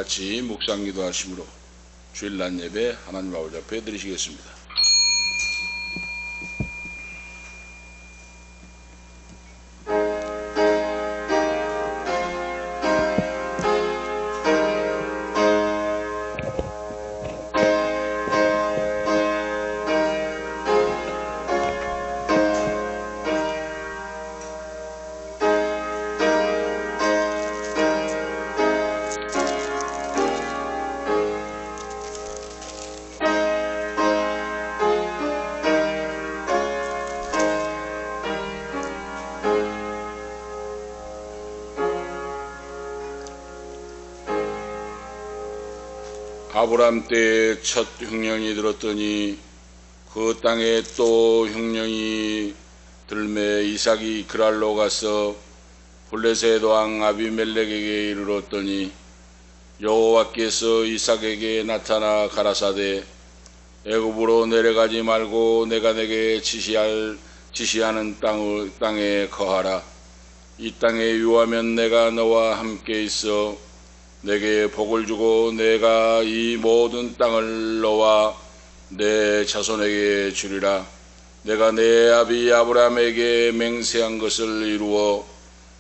같이 묵상 기도하심으로 주일 낮 예배 하나님 아버지 앞에 드리시겠습니다. 아브람 때에 첫 흉년이 들었더니 그 땅에 또 흉년이 들매 이삭이 그랄로 가서 블레셋 왕 아비멜렉에게 이르렀더니 여호와께서 이삭에게 나타나 가라사대 애굽으로 내려가지 말고 내가 내게 지시하는 땅에 거하라. 이 땅에 유하면 내가 너와 함께 있어 내게 복을 주고 내가 이 모든 땅을 너와 내 자손에게 주리라. 내가 내 아비 아브라함에게 맹세한 것을 이루어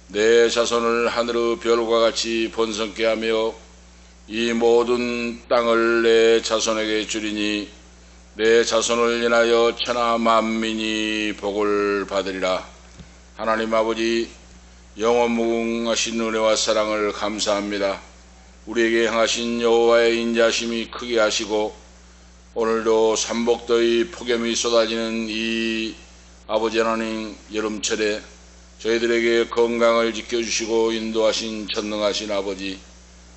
내 자손을 하늘의 별과 같이 번성케 하며 이 모든 땅을 내 자손에게 주리니 내 자손을 인하여 천하 만민이 복을 받으리라. 하나님 아버지, 영원무궁하신 은혜와 사랑을 감사합니다. 우리에게 향하신 여호와의 인자심이 크게 하시고 오늘도 삼복더위 폭염이 쏟아지는 이 아버지 하나님 여름철에 저희들에게 건강을 지켜주시고 인도하신 전능하신 아버지,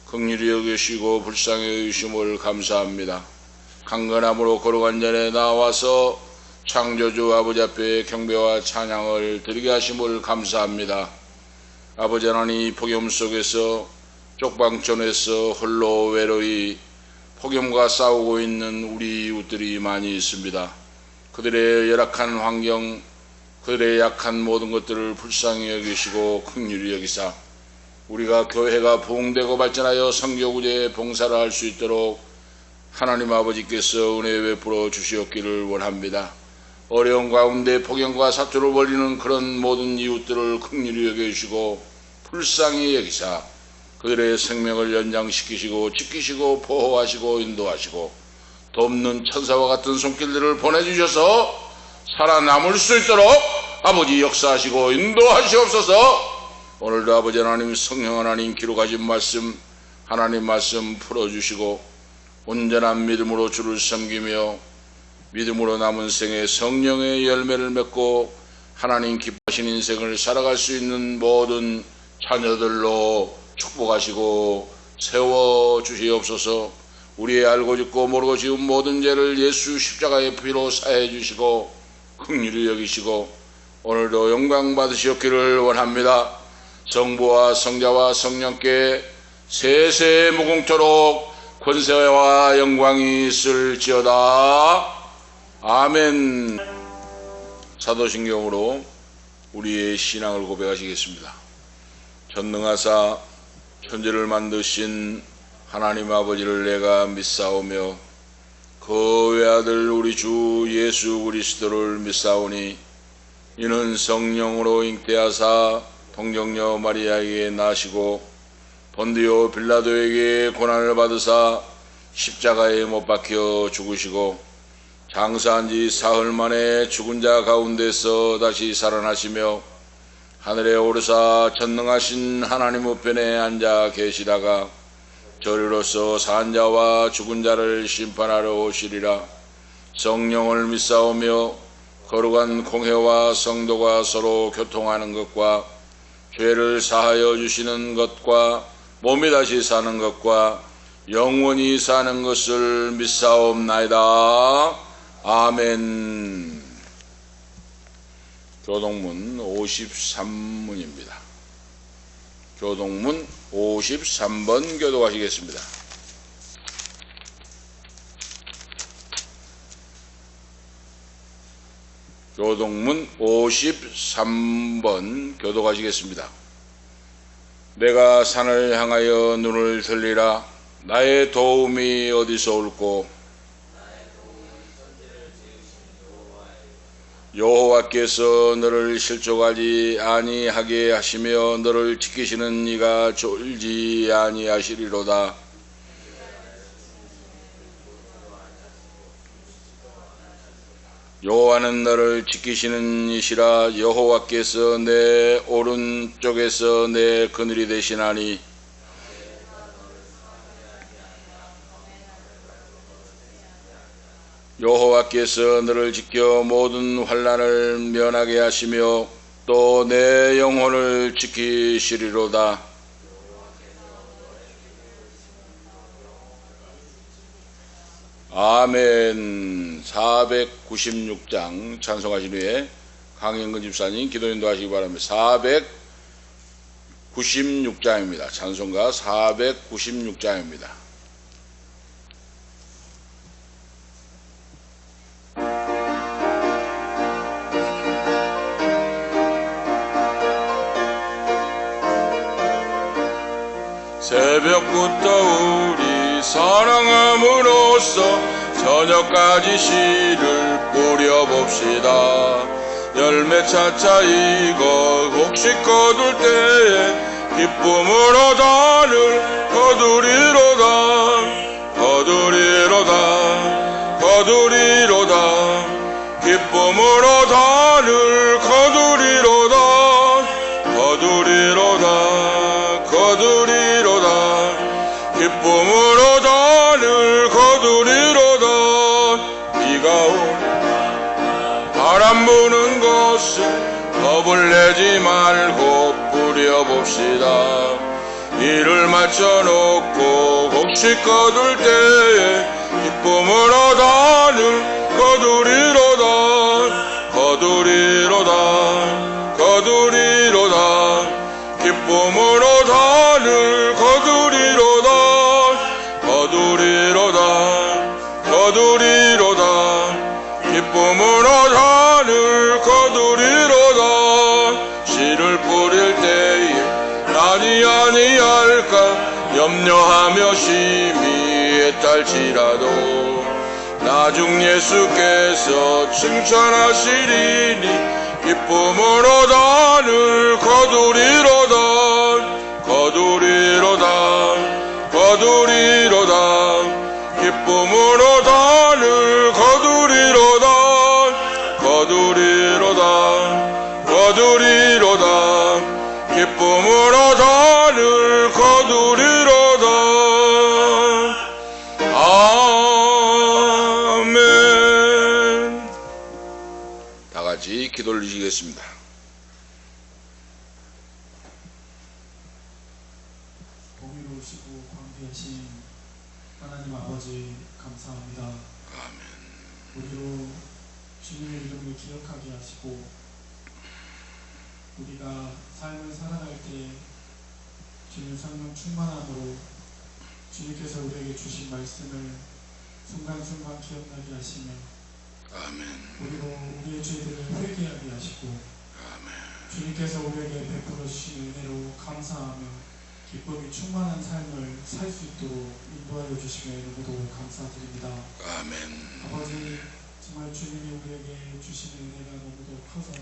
긍휼히 여기시고 불쌍히 여기심을 감사합니다. 강건함으로 거룩한 전에 나와서 창조주 아버지 앞에 경배와 찬양을 드리게 하심을 감사합니다. 아버지 하나님, 폭염 속에서 쪽방촌에서 홀로 외로이 폭염과 싸우고 있는 우리 이웃들이 많이 있습니다. 그들의 열악한 환경, 그들의 약한 모든 것들을 불쌍히 여기시고 긍휼히 여기사 우리가 교회가 부흥되고 발전하여 선교구제의 봉사를 할 수 있도록 하나님 아버지께서 은혜 베풀어 주시옵기를 원합니다. 어려운 가운데 폭염과 사투를 벌이는 그런 모든 이웃들을 긍휼히 여기시고 불쌍히 여기사 그들의 생명을 연장시키시고 지키시고 보호하시고 인도하시고 돕는 천사와 같은 손길들을 보내주셔서 살아남을 수 있도록 아버지 역사하시고 인도하시옵소서. 오늘도 아버지 하나님, 성령 하나님 기록하신 말씀, 하나님 말씀 풀어주시고 온전한 믿음으로 주를 섬기며 믿음으로 남은 생에 성령의 열매를 맺고 하나님 기뻐하신 인생을 살아갈 수 있는 모든 자녀들로 축복하시고 세워주시옵소서. 우리의 알고 짓고 모르고 지은 모든 죄를 예수 십자가의 피로 사해 주시고 긍휼히 여기시고 오늘도 영광 받으시옵기를 원합니다. 성부와 성자와 성령께 세세 무궁토록 권세와 영광이 있을지어다. 아멘. 사도신경으로 우리의 신앙을 고백하시겠습니다. 전능하사 천지를 만드신 하나님 아버지를 내가 믿사오며 그 외아들 우리 주 예수 그리스도를 믿사오니 이는 성령으로 잉태하사 동정녀 마리아에게 나시고 본디오 빌라도에게 고난을 받으사 십자가에 못 박혀 죽으시고 장사한 지 사흘 만에 죽은 자 가운데서 다시 살아나시며 하늘에 오르사 전능하신 하나님 우편에 앉아 계시다가 저리로서 산 자와 죽은 자를 심판하러 오시리라. 성령을 믿사오며 거룩한 공회와 성도가 서로 교통하는 것과 죄를 사하여 주시는 것과 몸이 다시 사는 것과 영원히 사는 것을 믿사옵나이다. 아멘. 교동문 53문입니다. 교동문 53번 교독하시겠습니다. 교동문 53번 교독하시겠습니다. 내가 산을 향하여 눈을 들리라. 나의 도움이 어디서 올꼬? 여호와께서 너를 실족하지 아니하게 하시며 너를 지키시는 이가 졸지 아니하시리로다. 여호와는 너를 지키시는 이시라. 여호와께서 내 오른쪽에서 내 그늘이 되시나니 여호와께서 너를 지켜 모든 환난을 면하게 하시며 또 내 영혼을 지키시리로다. 아멘. 496장 찬송하신 후에 강영근 집사님 기도 인도하시기 바랍니다. 496장입니다. 찬송가 496장입니다. 새벽부터 우리 사랑함으로써 저녁까지 씨를 뿌려봅시다. 열매 차차 익어 혹시 거둘 때에 기쁨으로 단을 거두리로다. 거두리로다. 거두리로다. 기쁨으로 단을 거두리로다. 거두리로다. 거두리로다. 기쁨으로 단을 거두리로다. 비가 오는 바람 부는 곳에 겁을 내지 말고 뿌려봅시다. 일을 마쳐놓고 혹시 거둘 때에 기쁨으로 단을 거두리로다. 거두리로다. 거두리로다. 기쁨으로 단을 거두리로다. 거두리로다. 거두리로다. 기쁨으로 단을 거두리로다. 씨를 뿌릴 때에 나니 아니할까 염려하며 심히 애탈지라도 나중 예수께서 칭찬하시리니 기쁨으로 단을 거두리로다. 거두리로다. 거두리로다. 기쁨으로 단을 거두리로다. 거두리로다. 거두리로다. 기쁨으로 단을 거두리로다. 아멘. 다 같이 기도 올리시겠습니다. 공의로우시고 광대하신 하나님 아버지 감사합니다. 아멘. 우리로 주님의 이름을 기억하게 하시고 우리가 삶을 살아갈 때 주님 성령 충만함으로 주님께서 우리에게 주신 말씀을 순간순간 기억나게 하시며 아멘. 우리로 우리의 죄들을 회개하게 하시고 아멘. 주님께서 우리에게 베풀어 주신 은혜로 감사하며 기쁨이 충만한 삶을 살 수 있도록 인도하여 주시며 너무도 감사드립니다. 아멘. 아버지 정말 주님이 우리에게 주시는 은혜가 너무도 커서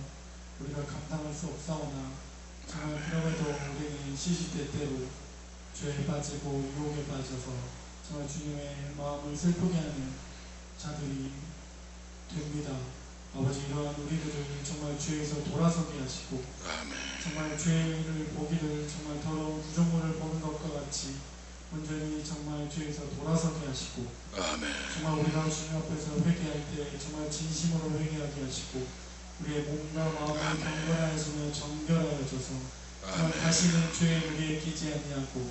우리가 감당할 수 없사오나 정말 그럼에도 우리는 시시때때로 죄에 빠지고 유혹에 빠져서 정말 주님의 마음을 슬프게 하는 자들이 됩니다. 아버지 이러한 우리들을 정말 죄에서 돌아서게 하시고 아멘. 정말 죄를 보기를 정말 더러운 구조물을 보는 것과 같이 온전히 정말 죄에서 돌아서게 하시고 아멘. 정말 우리가 주님 앞에서 회개할 때 정말 진심으로 회개하게 하시고 우리의 몸과 마음을 경건하여주며 정결하여줘서 정말 다시는 죄의 무리에 끼지 아니하고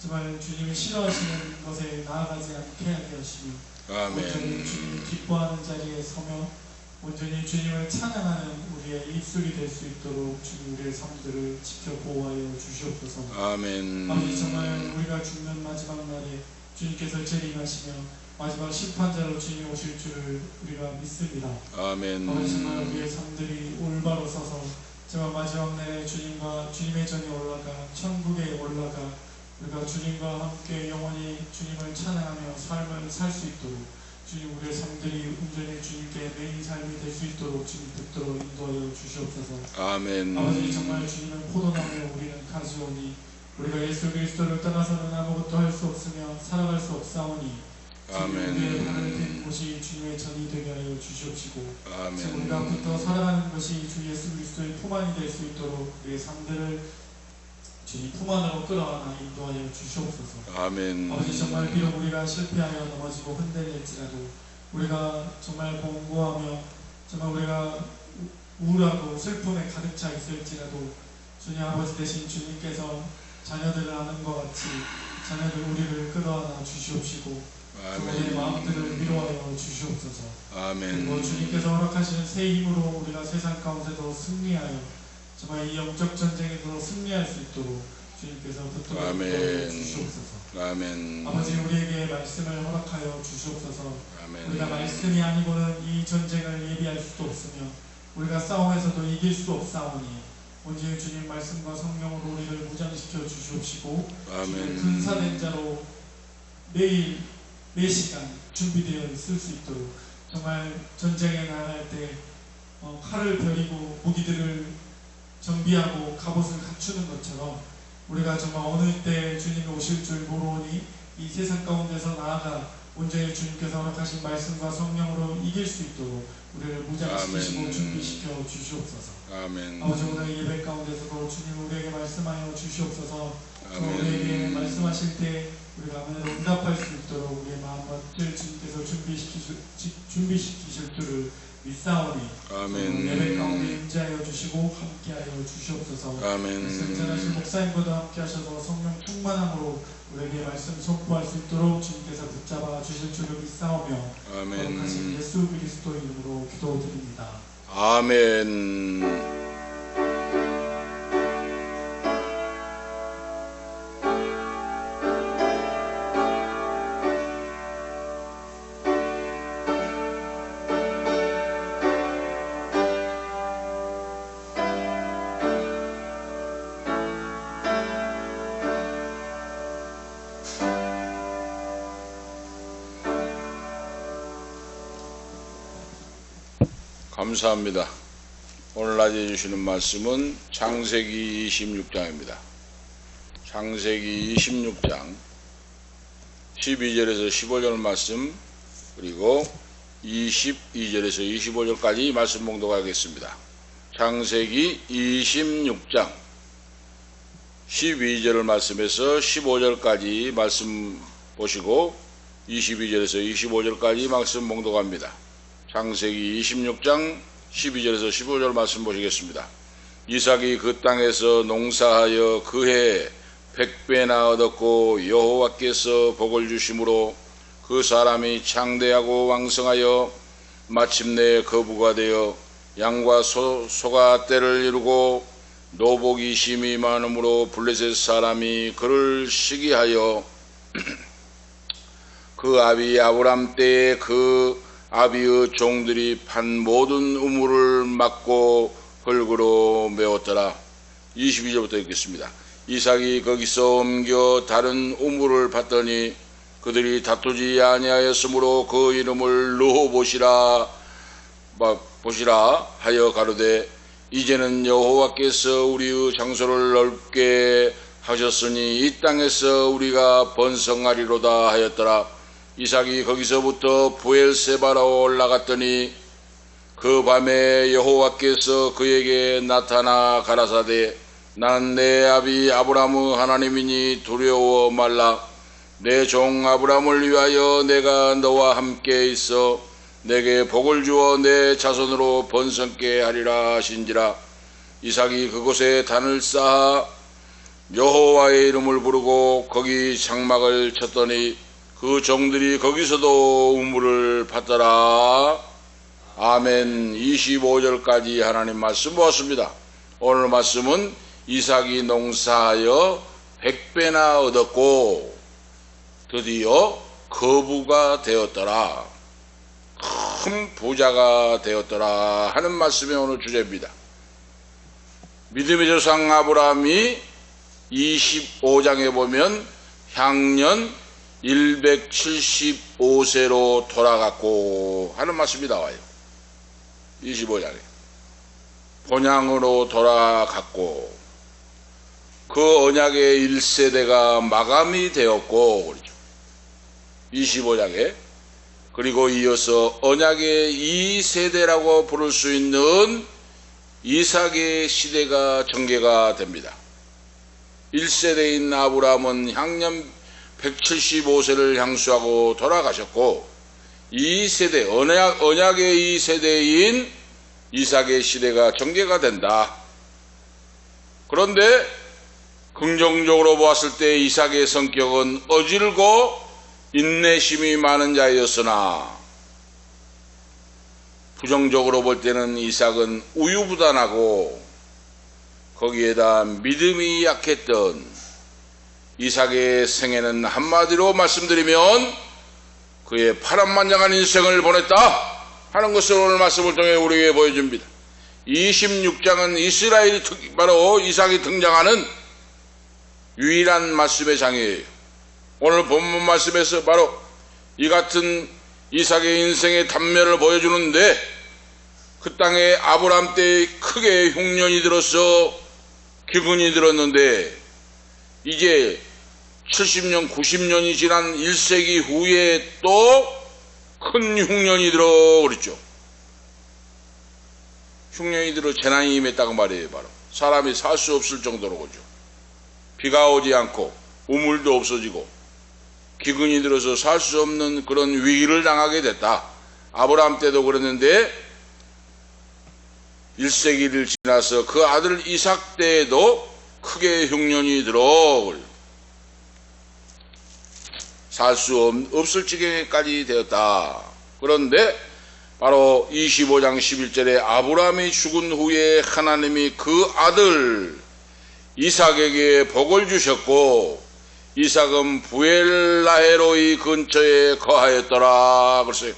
정말 주님이 싫어하시는 것에 나아가지 않게 하게 하시며 온전히 주님이 기뻐하는 자리에 서며 온전히 주님을 찬양하는 우리의 입술이 될 수 있도록 주님 우리의 삶들을 지켜 보호하여 주시옵소서. 아멘. 아버지 정말 우리가 죽는 마지막 날에 주님께서 재림하시며 마지막 심판자로 주님이 오실 줄을 우리가 믿습니다. 아멘. 아버지 정말 우리의 삶들이 올바로 서서 정말 마지막 날에 주님과 주님의 전에 올라가 천국에 올라가 우리가 주님과 함께 영원히 주님을 찬양하며 삶을 살 수 있도록 주님 우리의 삶들이 온전히 주님께 메인 삶이 될 수 있도록 주님 붙들어 인도하여 주시옵소서. 아멘. 아버지 정말 주님은 포도나무에 우리는 가지오니 우리가 예수 그리스도를 떠나서는 아무것도 할 수 없으며 살아갈 수 없사오니 아멘. 우리의 발을 댄 곳이 주님의 전이 되게 하여 주시옵시고 아멘. 우리가 붙어 살아가는 것이 주 예수 그리스도의 품 안이 될 수 있도록 우리의 삶들을 주님 품 안으로 끌어안아 인도하여 주시옵소서. 아멘. 아버지 정말 비록 우리가 실패하여 넘어지고 흔들릴지라도 우리가 정말 공고하며 정말 우리가 우울하고 슬픔에 가득 차 있을지라도 주님 아버지 대신 주님께서 자녀들을 아는 것 같이 자녀들 우리를 끌어안아 주시옵시고 우리의 마음들을 위로하여 주시옵소서. 아멘. 그리고 주님께서 허락하시는 새 힘으로 우리가 세상 가운데도 승리하여 정말 이 영적 전쟁에서 승리할 수 있도록 주님께서 붙들어 주시옵소서. 아멘. 아버지 우리에게 말씀을 허락하여 주시옵소서. 아멘. 우리가 말씀이 아니고는 이 전쟁을 예비할 수도 없으며 우리가 싸움에서도 이길 수 없사오니 온전히 주님 말씀과 성령으로 우리를 무장시켜 주시옵시고 아멘. 군사된 자로 매일 매시간 준비되어 있을 수 있도록 정말 전쟁에 나갈 때 칼을 벼리고 무기들을 정비하고 갑옷을 갖추는 것처럼 우리가 정말 어느 때 주님이 오실 줄 모르니 이 세상 가운데서 나아가 온전히 주님께서 허락하신 말씀과 성령으로 이길 수 있도록 우리를 무장시키시고 준비시켜 주시옵소서. 아멘. 아버지 오늘 예배 가운데서도 주님 우리에게 말씀하여 주시옵소서. 아멘. 우리에게 말씀하실 때 우리가 아멘으로 응답할 수 있도록 우리의 마음과 뜻을 주님께서 준비시키실 줄을 믿사오니 아멘. 예배 가운데 임재하여 주시고 함께하여 주시옵소서. 아멘. 선전하신 목사님과도 함께하셔서 성령 충만함으로 우리에게 말씀 선포할 수 있도록 주님께서 붙잡아 주실 줄을 믿사오며 거룩하신 예수 그리스도 이름으로 기도드립니다. 아멘. 감사합니다. 오늘 낮에 주시는 말씀은 창세기 26장입니다. 창세기 26장 12절에서 15절 말씀 그리고 22절에서 25절까지 말씀 봉독하겠습니다. 창세기 26장 12절 말씀에서 15절까지 말씀 보시고 22절에서 25절까지 말씀 봉독합니다. 창세기 26장 12절에서 15절 말씀 보시겠습니다. 이삭이 그 땅에서 농사하여 그 해에 100배나 얻었고 여호와께서 복을 주심으로 그 사람이 창대하고 왕성하여 마침내 거부가 되어 양과 소가 떼를 이루고 노복이 심히 많음으로 블레셋 사람이 그를 시기하여 그 아비 아브람 때에 그 아비의 종들이 판 모든 우물을 막고 흙으로 메웠더라. 22절부터 읽겠습니다. 이삭이 거기서 옮겨 다른 우물을 팠더니 그들이 다투지 아니하였으므로 그 이름을 르호봇이라 하여 가로되 이제는 여호와께서 우리의 장소를 넓게 하셨으니 이 땅에서 우리가 번성하리로다 하였더라. 이삭이 거기서부터 부엘세바로 올라갔더니 그 밤에 여호와께서 그에게 나타나 가라사대 나는 내 아비 아브람의 하나님이니 두려워 말라. 내 종 아브람을 위하여 내가 너와 함께 있어 내게 복을 주어 내 자손으로 번성케 하리라 하신지라. 이삭이 그곳에 단을 쌓아 여호와의 이름을 부르고 거기 장막을 쳤더니 그 종들이 거기서도 우물을 팠더라. 아멘. 25절까지 하나님 말씀 보았습니다. 오늘 말씀은 이삭이 농사하여 100배나 얻었고 드디어 거부가 되었더라. 큰 부자가 되었더라 하는 말씀이 오늘 주제입니다. 믿음의 조상 아브라함이 25장에 보면 향년 175세로 돌아갔고 하는 말씀이 나와요. 25장에 본향으로 돌아갔고 그 언약의 1세대가 마감이 되었고 그렇죠. 25장에 그리고 이어서 언약의 2세대라고 부를 수 있는 이삭의 시대가 전개가 됩니다. 1세대인 아브라함은 향년 175세를 향수하고 돌아가셨고 2세대 언약의 2세대인 이삭의 시대가 전개가 된다. 그런데 긍정적으로 보았을 때 이삭의 성격은 어질고 인내심이 많은 자였으나 부정적으로 볼 때는 이삭은 우유부단하고 거기에다 믿음이 약했던 이삭의 생애는 한마디로 말씀드리면 그의 파란만장한 인생을 보냈다 하는 것을 오늘 말씀을 통해 우리에게 보여줍니다. 26장은 이스라엘이 바로 이삭이 등장하는 유일한 말씀의 장이에요. 오늘 본문 말씀에서 바로 이 같은 이삭의 인생의 단면을 보여주는데 그 땅에 아브라함 때 크게 흉년이 들어서 기근이 들었는데 이제 70년 90년이 지난 1세기 후에 또 큰 흉년이 들어 그랬죠. 흉년이 들어 재난이 임했다고 말이에요. 바로 사람이 살 수 없을 정도로 그죠. 비가 오지 않고 우물도 없어지고 기근이 들어서 살 수 없는 그런 위기를 당하게 됐다. 아브라함 때도 그랬는데 1세기를 지나서 그 아들 이삭 때에도 크게 흉년이 들어 살 수 없을 지경까지 되었다. 그런데 바로 25장 11절에 아브라함이 죽은 후에 하나님이 그 아들 이삭에게 복을 주셨고 이삭은 부엘라헤로이 근처에 거하였더라 그랬어요.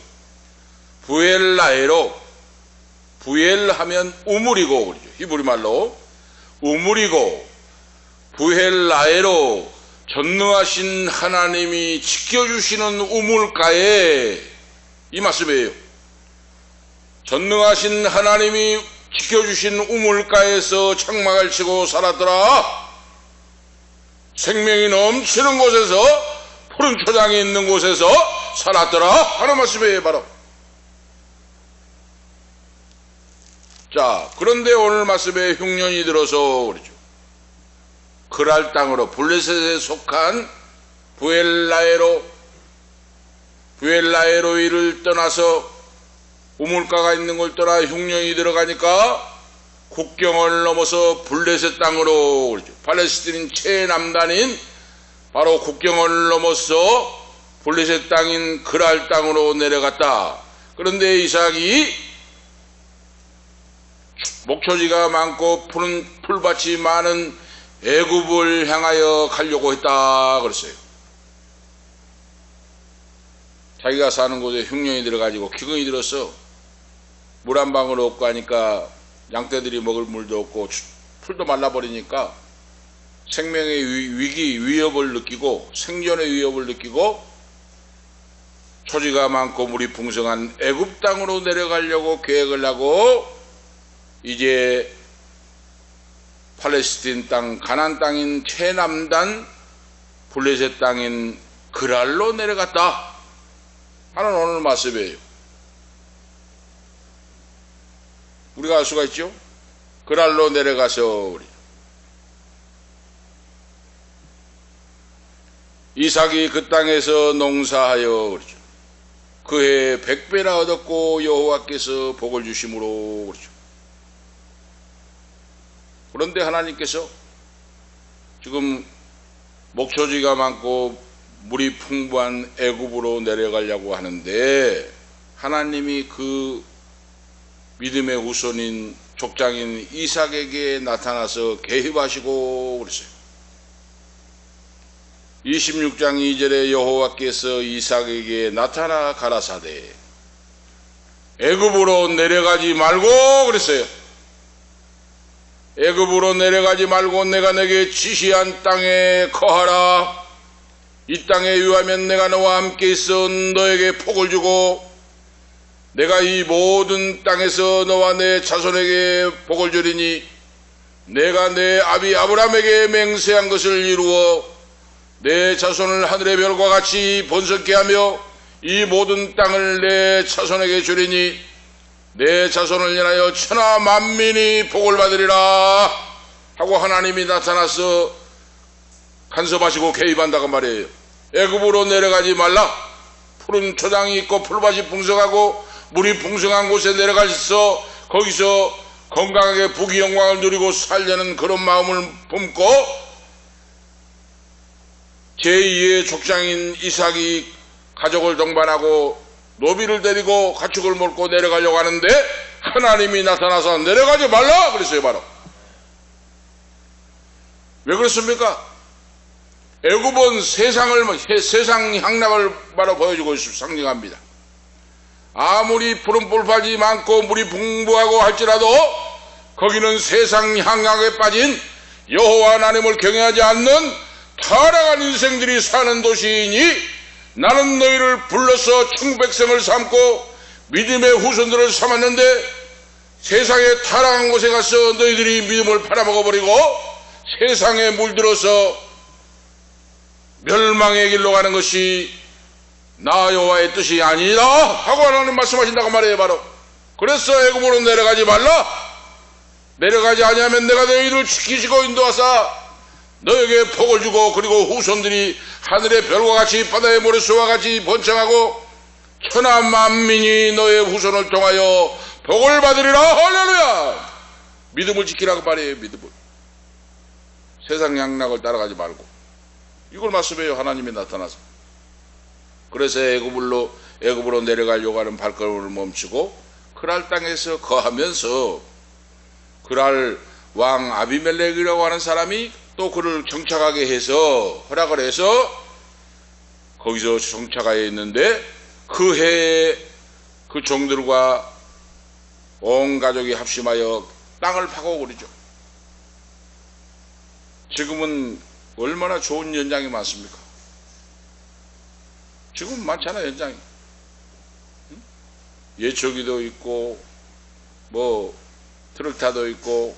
부엘라헤로 부엘하면 우물이고 그러죠. 히브리 말로 우물이고 부엘라헤로 전능하신 하나님이 지켜주시는 우물가에 이 말씀이에요. 전능하신 하나님이 지켜주신 우물가에서 장막을 치고 살았더라. 생명이 넘치는 곳에서 푸른 초장이 있는 곳에서 살았더라 하는 말씀이에요. 바로 자, 그런데 오늘 말씀에 흉년이 들어서 그러죠. 그랄 땅으로 블레셋에 속한 부엘라헤로이를 떠나서 우물가가 있는 걸 떠나 흉년이 들어가니까 국경을 넘어서 블레셋 땅으로 그러죠. 팔레스틴 최남단인 바로 국경을 넘어서 블레셋 땅인 그랄 땅으로 내려갔다. 그런데 이삭이 목초지가 많고 푸른 풀밭이 많은 애굽을 향하여 가려고 했다 그랬어요. 자기가 사는 곳에 흉년이 들어가지고 기근이 들어서 물 한 방울 없고 하니까 양떼들이 먹을 물도 없고 풀도 말라버리니까 생명의 위협을 느끼고 생존의 위협을 느끼고 초지가 많고 물이 풍성한 애굽 땅으로 내려가려고 계획을 하고 이제 팔레스틴 땅 가나안 땅인 최남단 블레셋 땅인 그랄로 내려갔다 하는 오늘 말씀이에요. 우리가 알 수가 있죠. 그랄로 내려가서 우리 이삭이 그 땅에서 농사하여 그러죠. 그해 100배나 얻었고 여호와께서 복을 주심으로 그러죠. 그런데 하나님께서 지금 목초지가 많고 물이 풍부한 애굽으로 내려가려고 하는데 하나님이 그 믿음의 후손인 족장인 이삭에게 나타나서 개입하시고 그랬어요. 26장 2절에 여호와께서 이삭에게 나타나 가라사대 애굽으로 내려가지 말고 그랬어요. 애굽으로 내려가지 말고 내가 내게 지시한 땅에 거하라. 이 땅에 유하면 내가 너와 함께 있어 너에게 복을 주고 내가 이 모든 땅에서 너와 내 자손에게 복을 주리니 내가 내 아비 아브라함에게 맹세한 것을 이루어 내 자손을 하늘의 별과 같이 번성케 하며 이 모든 땅을 내 자손에게 주리니 내 자손을 인하여 천하 만민이 복을 받으리라 하고 하나님이 나타나서 간섭하시고 개입한다고 말이에요. 애굽으로 내려가지 말라. 푸른 초장이 있고 풀밭이 풍성하고 물이 풍성한 곳에 내려가서 거기서 건강하게 부귀 영광을 누리고 살려는 그런 마음을 품고 제2의 족장인 이삭이 가족을 동반하고 노비를 데리고 가축을 몰고 내려가려고 하는데 하나님이 나타나서 내려가지 말라 그랬어요. 바로 왜 그렇습니까? 애굽은 세상 향락을 바로 보여주고 상징합니다. 아무리 푸른 뿔밭이 많고 물이 풍부하고 할지라도 거기는 세상 향락에 빠진 여호와 하나님을 경외하지 않는 타락한 인생들이 사는 도시이니 나는 너희를 불러서 충백성을 삼고 믿음의 후손들을 삼았는데 세상에 타락한 곳에 가서 너희들이 믿음을 팔아먹어버리고 세상에 물들어서 멸망의 길로 가는 것이 나 여호와의 뜻이 아니다 하고 하나님 말씀하신다고 말이에요. 바로 그래서 애굽으로 내려가지 말라. 내려가지 아니하면 내가 너희를 지키시고 인도하사 너에게 복을 주고 그리고 후손들이 하늘의 별과 같이 바다의 모래수와 같이 번창하고 천하 만민이 너의 후손을 통하여 복을 받으리라. 할렐루야. 믿음을 지키라고 말이에요. 믿음을. 세상 양락을 따라가지 말고 이걸 말씀해요. 하나님이 나타나서. 그래서 애굽으로 내려가려고 하는 발걸음을 멈추고 그랄 땅에서 거하면서 그랄 왕 아비멜렉이라고 하는 사람이 또 그를 정착하게 해서 허락을 해서 거기서 정착하여 있는데 그 해에 그 종들과 온 가족이 합심하여 땅을 파고 그러죠. 지금은 얼마나 좋은 연장이 많습니까? 지금 많잖아요. 연장이. 예초기도 있고 뭐 트럭타도 있고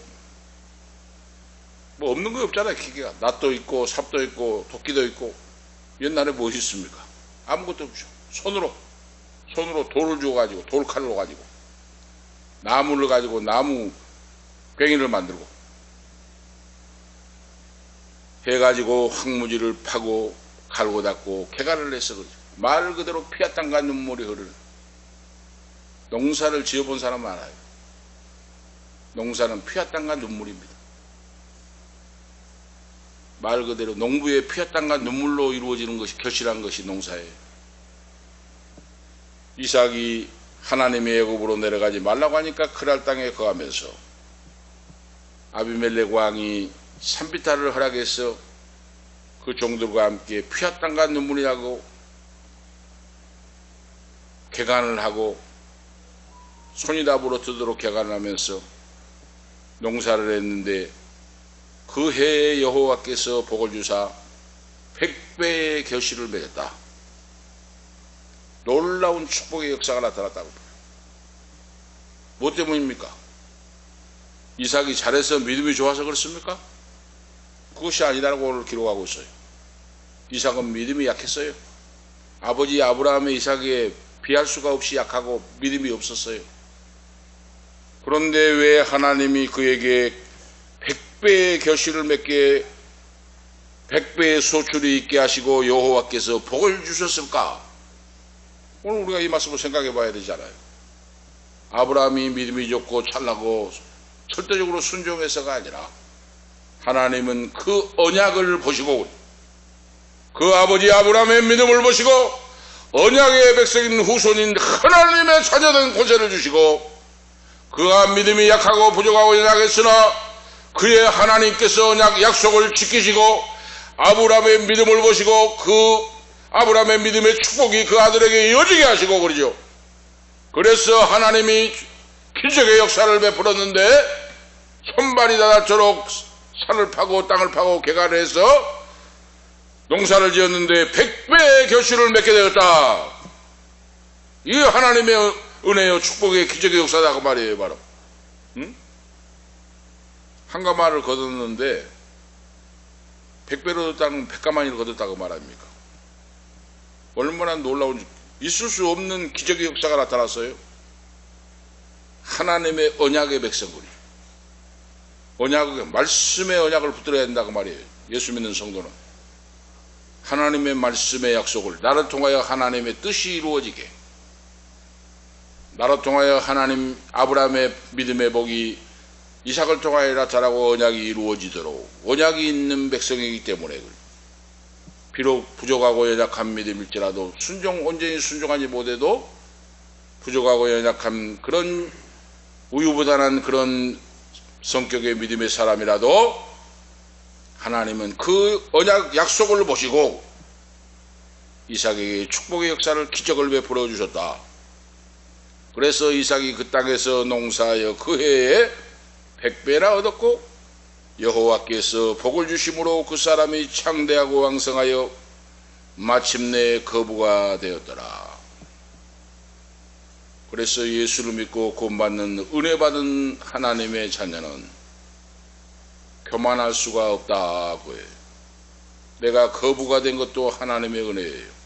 뭐 없는 거 없잖아요. 기계가. 낫도 있고 삽도 있고 도끼도 있고. 옛날에 뭐 있습니까? 아무것도 없죠. 손으로 돌을 주어가지고 돌칼로 가지고 나무를 가지고 나무 괭이를 만들고 해가지고 황무지를 파고 갈고 닦고 개간을 해서 그러죠. 말 그대로 피와 땀과 눈물이 흐르는. 농사를 지어본 사람은 알아요. 농사는 피와 땀과 눈물입니다. 말 그대로 농부의 피와 땀과 눈물로 이루어지는 것이 결실한 것이 농사예요. 이삭이 하나님의 애굽으로 내려가지 말라고 하니까 그랄 땅에 거하면서 아비멜렉 왕이 산비탈을 허락해서 그 종들과 함께 피와 땀과 눈물이 나고 개간을 하고 손이 다 부러뜨도록 개간을 하면서 농사를 했는데 그 해에 여호와께서 복을 주사 100배의 결실을 맺었다. 놀라운 축복의 역사가 나타났다고. 뭐 때문입니까? 이삭이 잘해서 믿음이 좋아서 그렇습니까? 그것이 아니라고 오늘 기록하고 있어요. 이삭은 믿음이 약했어요. 아버지 아브라함의 이삭에 비할 수가 없이 약하고 믿음이 없었어요. 그런데 왜 하나님이 그에게 100배의 결실을 맺게 100배의 소출이 있게 하시고 여호와께서 복을 주셨을까? 오늘 우리가 이 말씀을 생각해 봐야 되잖아요. 아브라함이 믿음이 좋고 찰나고 절대적으로 순종해서가 아니라 하나님은 그 언약을 보시고 그 아버지 아브라함의 믿음을 보시고 언약의 백성인 후손인 하나님의 자녀된 권세를 주시고 그가 믿음이 약하고 부족하고 연약했으나 그의 하나님께서 언약 약속을 지키시고 아브라함의 믿음을 보시고 그 아브라함의 믿음의 축복이 그 아들에게 이어지게 하시고 그러죠. 그래서 하나님이 기적의 역사를 베풀었는데 손발이 닿도록 산을 파고 땅을 파고 개간을 해서 농사를 지었는데 100배의 결실을 맺게 되었다. 이 하나님의 은혜요, 축복의 기적의 역사다 그 말이에요. 바로 한 가마를 거뒀는데 100배로 얻었다는 100가마니를 거뒀다고 말합니까? 얼마나 놀라운, 있을 수 없는 기적의 역사가 나타났어요. 하나님의 언약의 백성들이, 언약의 말씀의 언약을 붙들어야 된다고 말이에요. 예수 믿는 성도는 하나님의 말씀의 약속을, 나를 통하여 하나님의 뜻이 이루어지게, 나를 통하여 하나님 아브라함의 믿음의 복이 이삭을 통하여 나타나고 언약이 이루어지도록, 언약이 있는 백성이기 때문에 비록 부족하고 연약한 믿음일지라도 온전히 순종하지 못해도 부족하고 연약한 그런 우유부단한 그런 성격의 믿음의 사람이라도 하나님은 그 언약 약속을 보시고 이삭에게 축복의 역사를, 기적을 베풀어 주셨다. 그래서 이삭이 그 땅에서 농사하여 그 해에 100배나 얻었고 여호와께서 복을 주심으로 그 사람이 창대하고 왕성하여 마침내 거부가 되었더라. 그래서 예수를 믿고 구원받는 은혜 받은 하나님의 자녀는 교만할 수가 없다고 해요. 내가 거부가 된 것도 하나님의 은혜예요.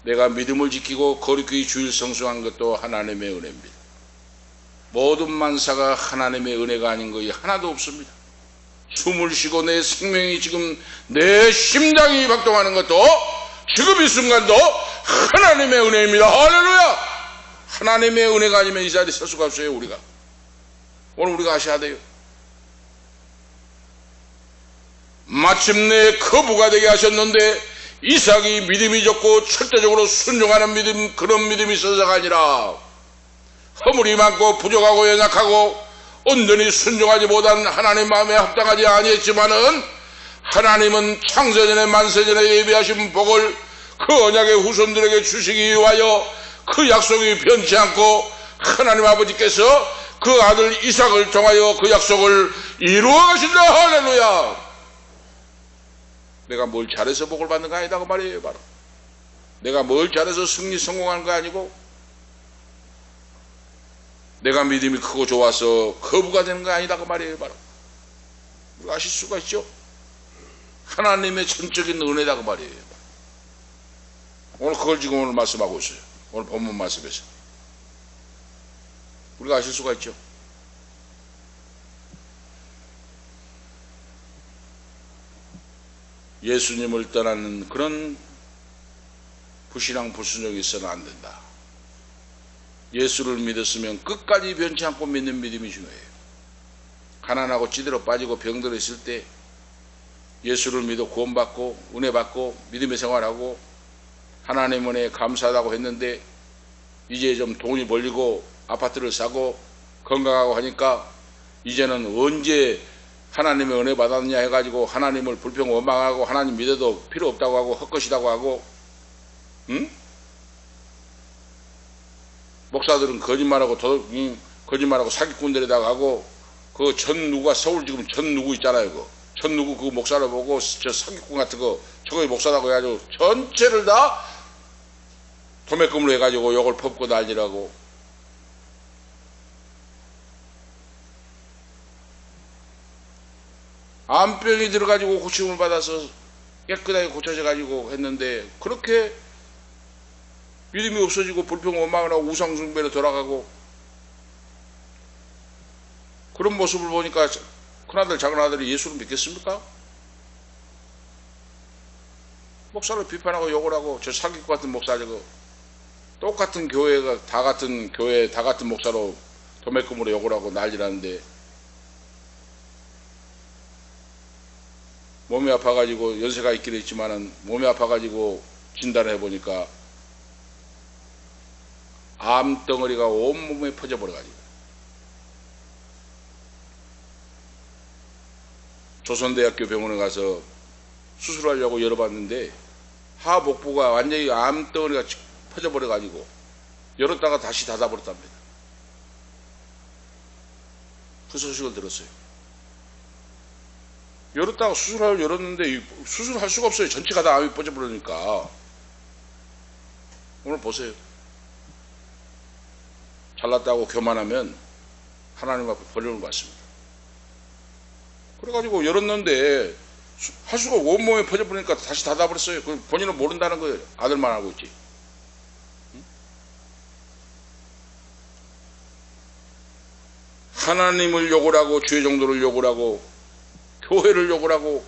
내가 믿음을 지키고 거룩히 주일 성수한 것도 하나님의 은혜입니다. 모든 만사가 하나님의 은혜가 아닌 것이 하나도 없습니다. 숨을 쉬고 내 생명이 지금 내 심장이 박동하는 것도 지금 이 순간도 하나님의 은혜입니다. 할렐루야! 하나님의 은혜가 아니면 이 자리에 설 수가 없어요. 우리가 오늘 우리가 하셔야 돼요. 마침내 거부가 되게 하셨는데 이삭이 믿음이 좋고 철저적으로 순종하는 믿음, 그런 믿음이 있어서가 아니라 허물이 많고 부족하고 연약하고 온전히 순종하지 못한 하나님 마음에 합당하지 아니했지만은 하나님은 창세전에 만세전에 예비하신 복을 그 언약의 후손들에게 주시기 위하여 그 약속이 변치 않고 하나님 아버지께서 그 아들 이삭을 통하여 그 약속을 이루어 가신다. 할렐루야! 내가 뭘 잘해서 복을 받는 거 아니다 그 말이에요. 바로 내가 뭘 잘해서 성공하는 거 아니고 내가 믿음이 크고 좋아서 거부가 되는 거 아니다 그 말이에요. 바로 우리가 아실 수가 있죠. 하나님의 전적인 은혜다 그 말이에요. 오늘 그걸 지금 오늘 말씀하고 있어요. 오늘 본문 말씀에서 우리가 아실 수가 있죠. 예수님을 떠나는 그런 불신앙 불순종이 있어는 안 된다. 예수를 믿었으면 끝까지 변치 않고 믿는 믿음이 중요해요. 가난하고 찌들어 빠지고 병들어 있을 때 예수를 믿어 구원받고 은혜 받고 믿음의 생활하고 하나님 은혜에 감사하다고 했는데 이제 좀 돈이 벌리고 아파트를 사고 건강하고 하니까 이제는 언제 하나님의 은혜 받았느냐 해가지고 하나님을 불평 원망하고 하나님 믿어도 필요 없다고 하고 헛것이라고 하고, 응? 목사들은 거짓말하고 거짓말하고 사기꾼들에다가 하고 그 전 누구가 서울 지금 전 누구 있잖아요. 전 누구 그 목사를 보고 저 사기꾼 같은 거 저거 목사라고 해가지고 전체를 다 도매금으로 해가지고 욕을 퍼붓고 난리라고. 암병이 들어가지고 고침을 받아서 깨끗하게 고쳐져가지고 했는데 그렇게 믿음이 없어지고 불평 원망을 하고 우상숭배로 돌아가고 그런 모습을 보니까 큰아들 작은아들이 예수를 믿겠습니까? 목사를 비판하고 욕을 하고 저 사기꾼 같은 목사 저거 똑같은 교회가 다 같은 교회 다 같은 목사로 도매금으로 욕을 하고 난리라는데 몸이 아파가지고 연세가 있기는 있지만은 몸이 아파가지고 진단을 해보니까 암덩어리가 온몸에 퍼져버려가지고 조선대학교 병원에 가서 수술하려고 열어봤는데 하복부가 완전히 암덩어리가 퍼져버려가지고 열었다가 다시 닫아버렸답니다. 그 소식을 들었어요. 열었다가 수술하려 열었는데 수술할 수가 없어요. 전체가 다 암이 빠져버리니까. 오늘 보세요. 잘났다고 교만하면 하나님 앞에 벌려는 것 같습니다. 그래가지고 열었는데 할 수가 없고 온몸에 퍼져버리니까 다시 닫아버렸어요. 본인은 모른다는 거예요. 아들만 알고 있지. 하나님을 욕을 하고 주의 정도를 욕을 하고 교회를 욕을 하고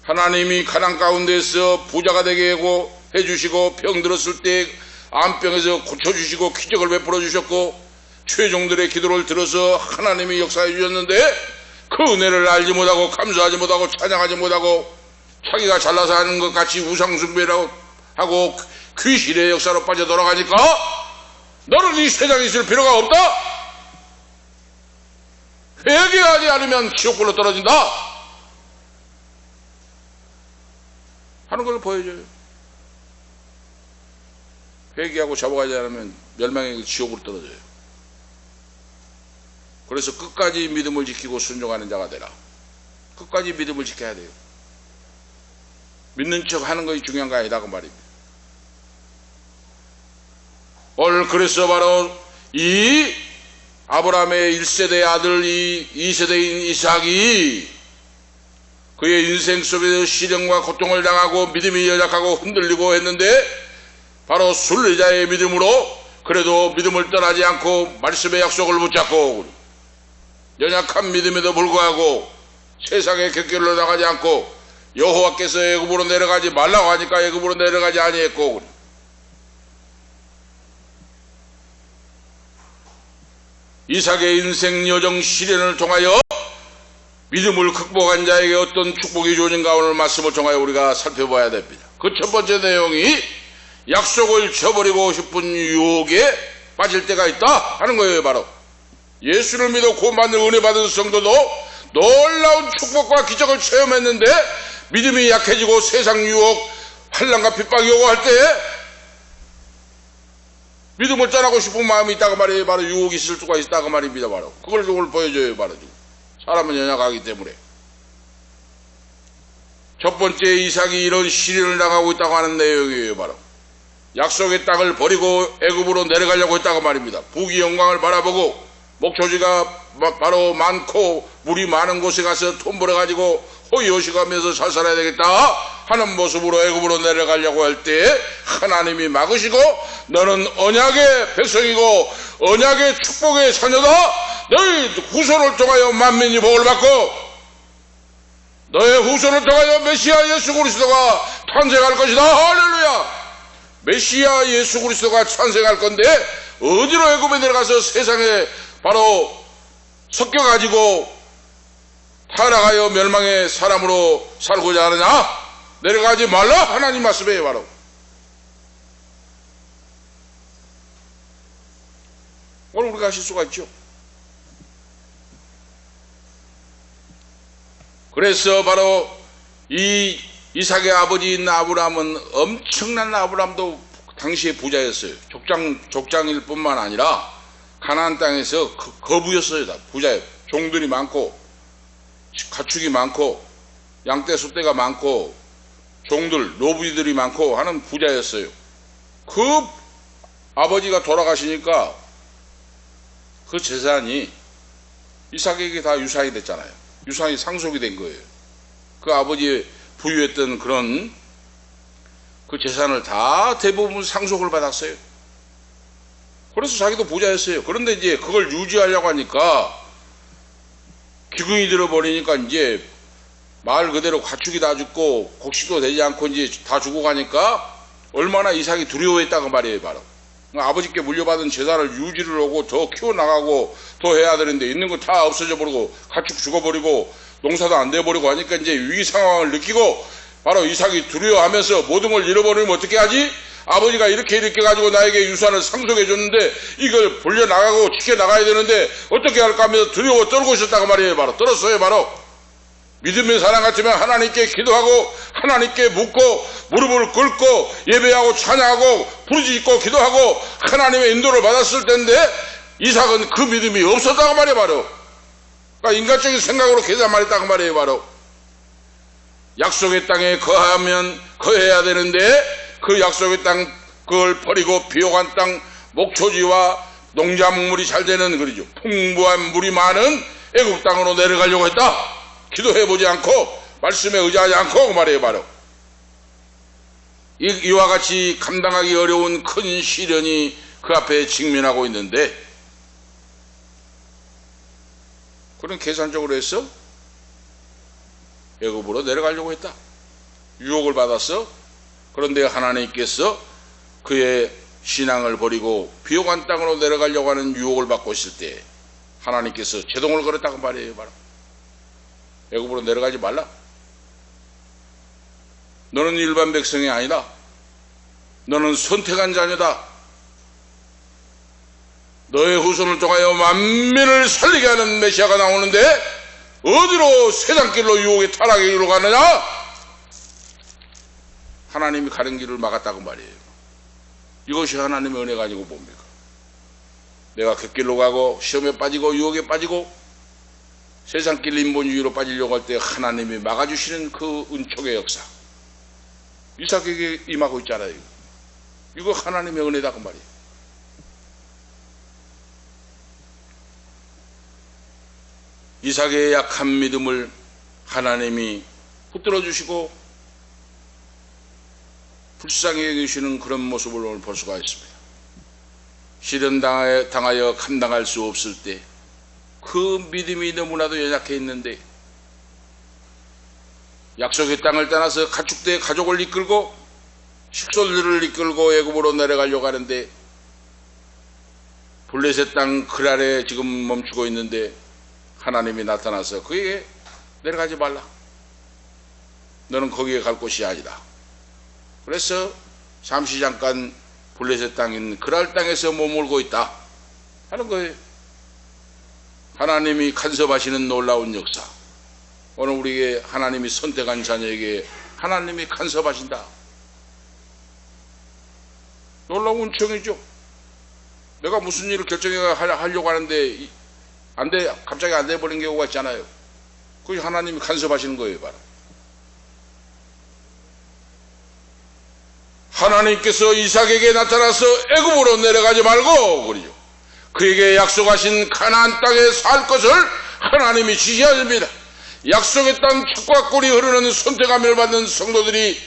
하나님이 가난 가운데서 부자가 되게 하고 해주시고 병 들었을 때 암병에서 고쳐주시고 기적을 베풀어 주셨고 주의 종들의 기도를 들어서 하나님이 역사해 주셨는데 그 은혜를 알지 못하고 감사하지 못하고 찬양하지 못하고 자기가 잘나서 하는 것 같이 우상숭배라고 하고 귀신의 역사로 빠져 돌아가니까 너는 이 세상에 있을 필요가 없다. 회개하지 않으면 지옥불로 떨어진다 하는 걸 보여줘요. 회개하고 잡아가지 않으면 멸망의 지옥으로 떨어져요. 그래서 끝까지 믿음을 지키고 순종하는 자가 되라. 끝까지 믿음을 지켜야 돼요. 믿는 척 하는 것이 중요한 거 아니다 그 말입니다. 오늘 그래서 바로 이 아브라함의 1세대의 아들 이 2세대인 이삭이 그의 인생 속에서 시련과 고통을 당하고 믿음이 연약하고 흔들리고 했는데 바로 순례자의 믿음으로 그래도 믿음을 떠나지 않고 말씀의 약속을 붙잡고 연약한 믿음에도 불구하고 세상의 곁길로 나가지 않고 여호와께서 애굽으로 내려가지 말라고 하니까 애굽으로 내려가지 아니했고 이삭의 인생 여정 시련을 통하여 믿음을 극복한 자에게 어떤 축복이 주어진가 오늘 말씀을 통하여 우리가 살펴봐야 됩니다. 그 첫 번째 내용이 약속을 저버리고 싶은 유혹에 빠질 때가 있다 하는 거예요. 바로 예수를 믿어 구원받는 은혜 받은 성도도 놀라운 축복과 기적을 체험했는데 믿음이 약해지고 세상 유혹 환난과 핍박이 오고 할 때 믿음을 떠나고 싶은 마음이 있다고 말이에요. 바로 유혹이 있을 수가 있다고 말입니다. 바로 그걸 오늘 보여줘요. 바로 사람은 연약하기 때문에 첫 번째 이삭이 이런 시련을 당하고 있다고 하는 내용이에요. 바로 약속의 땅을 버리고 애굽으로 내려가려고 했다고 말입니다. 부귀 영광을 바라보고 목초지가 바로 많고 물이 많은 곳에 가서 돈 벌어가지고 호의호식하면서 잘 살아야 되겠다 하는 모습으로 애굽으로 내려가려고 할 때 하나님이 막으시고 너는 언약의 백성이고 언약의 축복의 자녀다. 너희 후손을 통하여 만민이 복을 받고 너의 후손을 통하여 메시아 예수 그리스도가 탄생할 것이다. 할렐루야. 메시아 예수 그리스도가 탄생할 건데 어디로 애굽에 내려가서 세상에 바로 섞여가지고 타락하여 멸망의 사람으로 살고자 하느냐? 내려가지 말라 하나님 말씀이에요. 바로 오늘 우리가 하실 수가 있죠. 그래서 바로 이 이삭의 아버지인 아브라함은 엄청난 아브라함도 당시에 부자였어요. 족장일 뿐만 아니라 가나안 땅에서 거부였어요. 다 부자예요. 종들이 많고 가축이 많고 양떼 소떼가 많고 종들 노부지들이 많고 하는 부자였어요. 그 아버지가 돌아가시니까 그 재산이 이삭에게 다 유산이 됐잖아요. 유산이 상속이 된 거예요. 그 아버지 부유했던 그런 그 재산을 다 대부분 상속을 받았어요. 그래서 자기도 부자였어요. 그런데 이제 그걸 유지하려고 하니까 기근이 들어버리니까 이제 말 그대로 가축이 다 죽고 곡식도 되지 않고 이제 다 죽어가니까 얼마나 이삭이 두려워했다고 말이에요. 바로 아버지께 물려받은 재산을 유지를 하고 더 키워나가고 더 해야 되는데 있는 거 다 없어져 버리고 가축 죽어버리고 농사도 안 돼버리고 하니까 이제 위기 상황을 느끼고 바로 이삭이 두려워하면서 모든 걸 잃어버리면 어떻게 하지? 아버지가 이렇게 가지고 나에게 유산을 상속해 줬는데 이걸 불려나가고 지켜나가야 되는데 어떻게 할까 하면서 두려워 떨고 있었다고 말이에요. 바로 떨었어요. 바로 믿음의 사람 같으면 하나님께 기도하고 하나님께 묻고 무릎을 꿇고 예배하고 찬양하고 부르짖고 기도하고 하나님의 인도를 받았을 텐데 이삭은 그 믿음이 없었다고 말이에요. 바로 그러니까 인간적인 생각으로 계산만 했다고 말이에요. 바로 약속의 땅에 거해야 되는데 그 약속의 땅 그걸 버리고 비옥한 땅 목초지와 농작물이 잘 되는 그러죠. 풍부한 물이 많은 애굽 땅으로 내려가려고 했다. 기도해보지 않고 말씀에 의지하지 않고 그 말이에요. 바로 이와 같이 감당하기 어려운 큰 시련이 그 앞에 직면하고 있는데 그런 계산적으로 했어? 애굽으로 내려가려고 했다. 유혹을 받았어. 그런데 하나님께서 그의 신앙을 버리고 비옥한 땅으로 내려가려고 하는 유혹을 받고 있을 때 하나님께서 제동을 걸었다고 말이에요. 바로 애굽으로 내려가지 말라. 너는 일반 백성이 아니다. 너는 선택한 자녀다. 너의 후손을 통하여 만민을 살리게 하는 메시아가 나오는데 어디로 세상길로 유혹의 타락의 길로 가느냐? 하나님이 가는 길을 막았다고 말이에요. 이것이 하나님의 은혜가 아니고 뭡니까? 내가 그 길로 가고 시험에 빠지고 유혹에 빠지고 세상길 인본주의로 빠지려고 할 때 하나님이 막아주시는 그 은총의 역사 이삭에게 임하고 있잖아요. 이거 하나님의 은혜다 그 말이에요. 이삭의 약한 믿음을 하나님이 붙들어 주시고 불쌍히 여기시는 그런 모습을 오늘 볼 수가 있습니다. 시련 당하여 감당할 수 없을 때 그 믿음이 너무나도 연약해 있는데 약속의 땅을 떠나서 가축대 가족을 이끌고 식솔들을 이끌고 애굽으로 내려가려고 하는데 블레셋 땅 그랄에 지금 멈추고 있는데 하나님이 나타나서 그에게 내려가지 말라. 너는 거기에 갈 곳이 아니다. 그래서 잠시 잠깐 블레셋 땅인 그랄 땅에서 머물고 있다 하는 거예요. 하나님이 간섭하시는 놀라운 역사. 오늘 우리에게 하나님이 선택한 자녀에게 하나님이 간섭하신다. 놀라운 은총이죠. 내가 무슨 일을 결정하려고 하는데 안 돼, 갑자기 안 돼버린 경우가 있잖아요. 그게 하나님이 간섭하시는 거예요. 바로 하나님께서 이삭에게 나타나서 애굽으로 내려가지 말고 그러죠. 그에게 약속하신 가나안 땅에 살 것을 하나님이 지시하십니다. 약속의 땅 축과 꿀이 흐르는 선택함을 받는 성도들이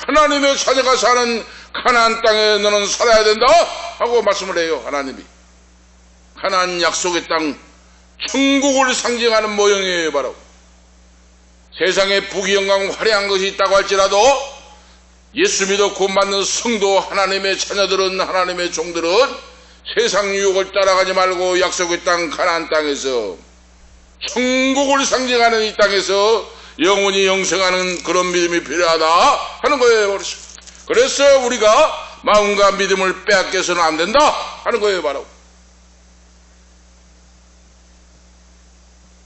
하나님의 자녀가 사는 가나안 땅에 너는 살아야 된다 하고 말씀을 해요. 하나님이 가나안 약속의 땅 천국을 상징하는 모형이에요. 바로 세상에 부귀 영광 화려한 것이 있다고 할지라도 예수 믿어 구원받는 성도 하나님의 자녀들은 하나님의 종들은 세상 유혹을 따라가지 말고 약속의 땅 가나안 땅에서 천국을 상징하는 이 땅에서 영원히 영생하는 그런 믿음이 필요하다 하는 거예요. 그래서 우리가 마음과 믿음을 빼앗겨서는 안 된다 하는 거예요. 바로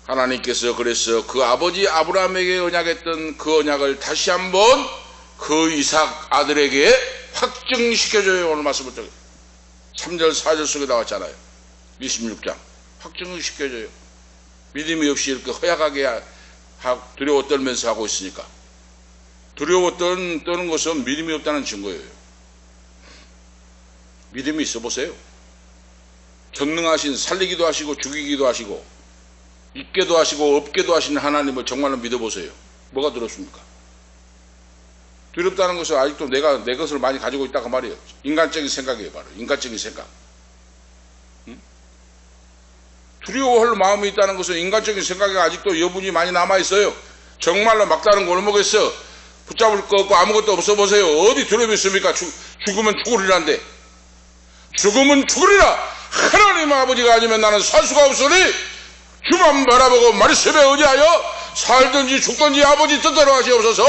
하나님께서 그래서 그 아버지 아브라함에게 언약했던 그 언약을 다시 한번 그 이삭 아들에게 확증시켜줘요. 오늘 말씀을 통해 3절 4절 속에 나왔잖아요. 26장 확증을 시켜줘요. 믿음이 없이 이렇게 허약하게 두려워 떨면서 하고 있으니까 두려워 떠는 것은 믿음이 없다는 증거예요. 믿음이 있어 보세요. 전능하신 살리기도 하시고 죽이기도 하시고 있게도 하시고 없게도 하시는 하나님을 정말로 믿어보세요. 뭐가 두렵습니까? 두렵다는 것은 아직도 내가 내 것을 많이 가지고 있다고 말이에요. 인간적인 생각이에요. 바로 인간적인 생각. 두려워할 마음이 있다는 것은 인간적인 생각이 아직도 여분이 많이 남아있어요. 정말로 막다른 골목에서 붙잡을 거 없고 아무것도 없어 보세요. 어디 두려움이 있습니까? 죽으면 죽으리란데. 죽으면 죽으리라. 하나님 아버지가 아니면 나는 살 수가 없으니 주만 바라보고 말씀에 의지하여 살든지 죽든지 아버지 뜻대로 하시옵소서.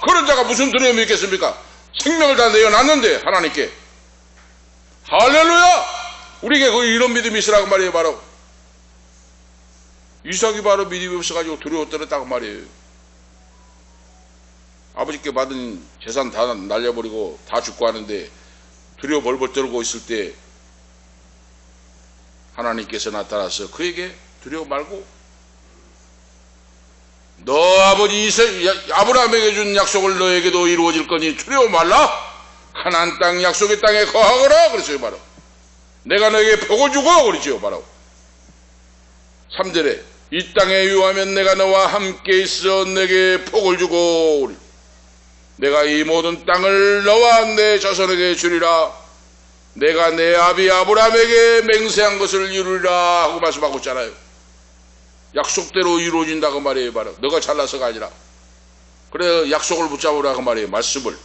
그런 자가 무슨 두려움이 있겠습니까? 생명을 다 내어놨는데 하나님께. 할렐루야. 우리에게 이런 믿음이 있으라고 말이에요. 바로 이삭이 바로 믿음이 없어가지고 두려워 떨었다고 말이에요. 아버지께 받은 재산 다 날려버리고 다 죽고 하는데 두려워 벌벌 떨고 있을 때 하나님께서 나타나서 그에게 두려워 말고 너 아버지 아브라함에게 준 약속을 너에게도 이루어질 거니 두려워 말라. 가나안 땅 약속의 땅에 거하거라 그랬어요. 바로 내가 너에게 복을 주고 그랬지요. 바로 3절에 이 땅에 유하면 내가 너와 함께 있어 내게 복을 주고 내가 이 모든 땅을 너와 내 자손에게 주리라. 내가 내 아비 아브라함에게 맹세한 것을 이루리라 하고 말씀하고 있잖아요. 약속대로 이루어진다고 말이에요. 바로 너가 잘나서가 아니라 그래 약속을 붙잡으라고 말이에요. 말씀을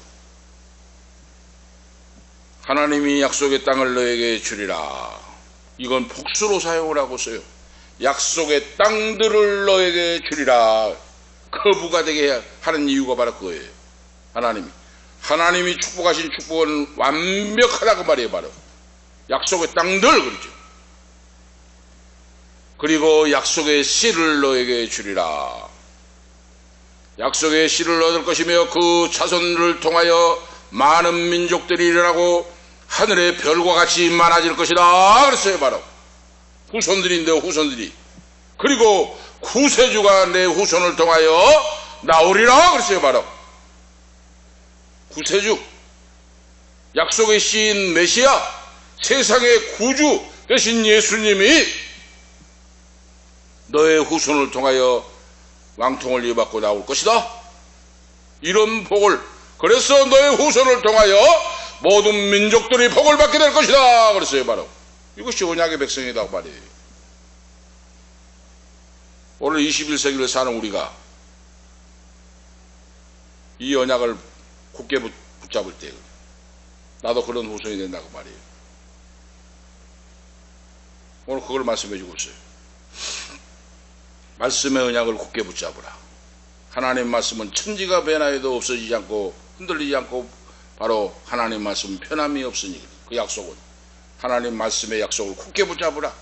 하나님이 약속의 땅을 너에게 주리라. 이건 복수로 사용을 하고 있어요. 약속의 땅들을 너에게 주리라. 거부가 되게 하는 이유가 바로 그거예요. 하나님이 축복하신 축복은 완벽하다고 말이에요. 바로 약속의 땅들 그러죠. 그리고 약속의 씨를 너에게 주리라. 약속의 씨를 얻을 것이며 그 자손을 통하여 많은 민족들이 일어나고 하늘의 별과 같이 많아질 것이다 그랬어요. 바로 후손들인데 후손들이. 그리고 구세주가 내 후손을 통하여 나오리라 그랬어요. 바로 구세주, 약속의 씨인 메시아, 세상의 구주 되신 예수님이 너의 후손을 통하여 왕통을 이어받고 나올 것이다. 이런 복을, 그래서 너의 후손을 통하여 모든 민족들이 복을 받게 될 것이다 그랬어요. 바로 이것이 언약의 백성이다 말이에요. 오늘 21세기를 사는 우리가 이 언약을 굳게 붙잡을 때 나도 그런 후손이 된다고 말이에요. 오늘 그걸 말씀해 주고 있어요. 말씀의 언약을 굳게 붙잡으라. 하나님 말씀은 천지가 변화해도 없어지지 않고 흔들리지 않고 바로 하나님 말씀은 변함이 없으니 그 약속은 하나님 말씀의 약속을 굳게 붙잡으라.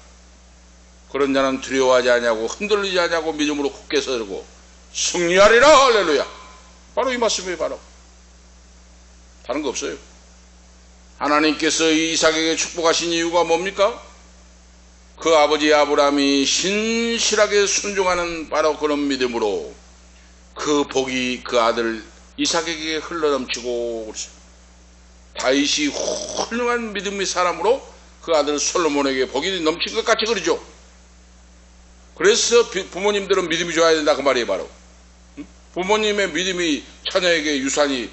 그런 자는 두려워하지 않냐고 흔들리지 않냐고 믿음으로 굳게 서고 승리하리라. 할렐루야. 바로 이 말씀이에요. 바로 다른 거 없어요. 하나님께서 이삭에게 축복하신 이유가 뭡니까? 그 아버지 아브라함이 신실하게 순종하는 바로 그런 믿음으로 그 복이 그 아들 이삭에게 흘러넘치고 다윗이 훌륭한 믿음의 사람으로 그 아들 솔로몬에게 복이 넘친 것 같이 그러죠. 그래서 부모님들은 믿음이 좋아야 된다 그 말이에요. 바로 부모님의 믿음이 자녀에게 유산이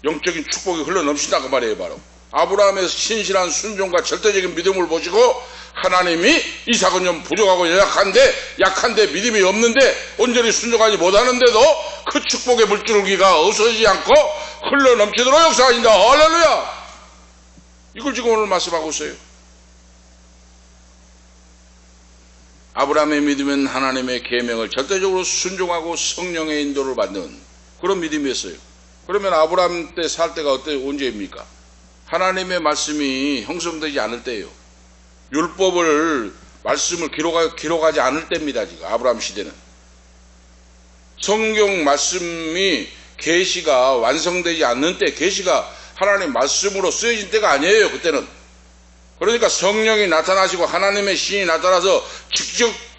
영적인 축복이 흘러넘친다 그 말이에요. 바로 아브라함의 신실한 순종과 절대적인 믿음을 보시고 하나님이 이삭은 좀 부족하고 약한데 믿음이 없는데 온전히 순종하지 못하는데도 그 축복의 물줄기가 없어지지 않고 흘러넘치도록 역사하신다. 할렐루야. 이걸 지금 오늘 말씀하고 있어요. 아브라함의 믿음은 하나님의 계명을 절대적으로 순종하고 성령의 인도를 받는 그런 믿음이었어요. 그러면 아브라함 때 살 때가 언제입니까? 하나님의 말씀이 형성되지 않을 때예요. 율법을 말씀을 기록하지 않을 때입니다. 지금 아브라함 시대는 성경 말씀이 계시가 완성되지 않는 때, 계시가 하나님 말씀으로 쓰여진 때가 아니에요. 그때는. 그러니까 성령이 나타나시고 하나님의 신이 나타나서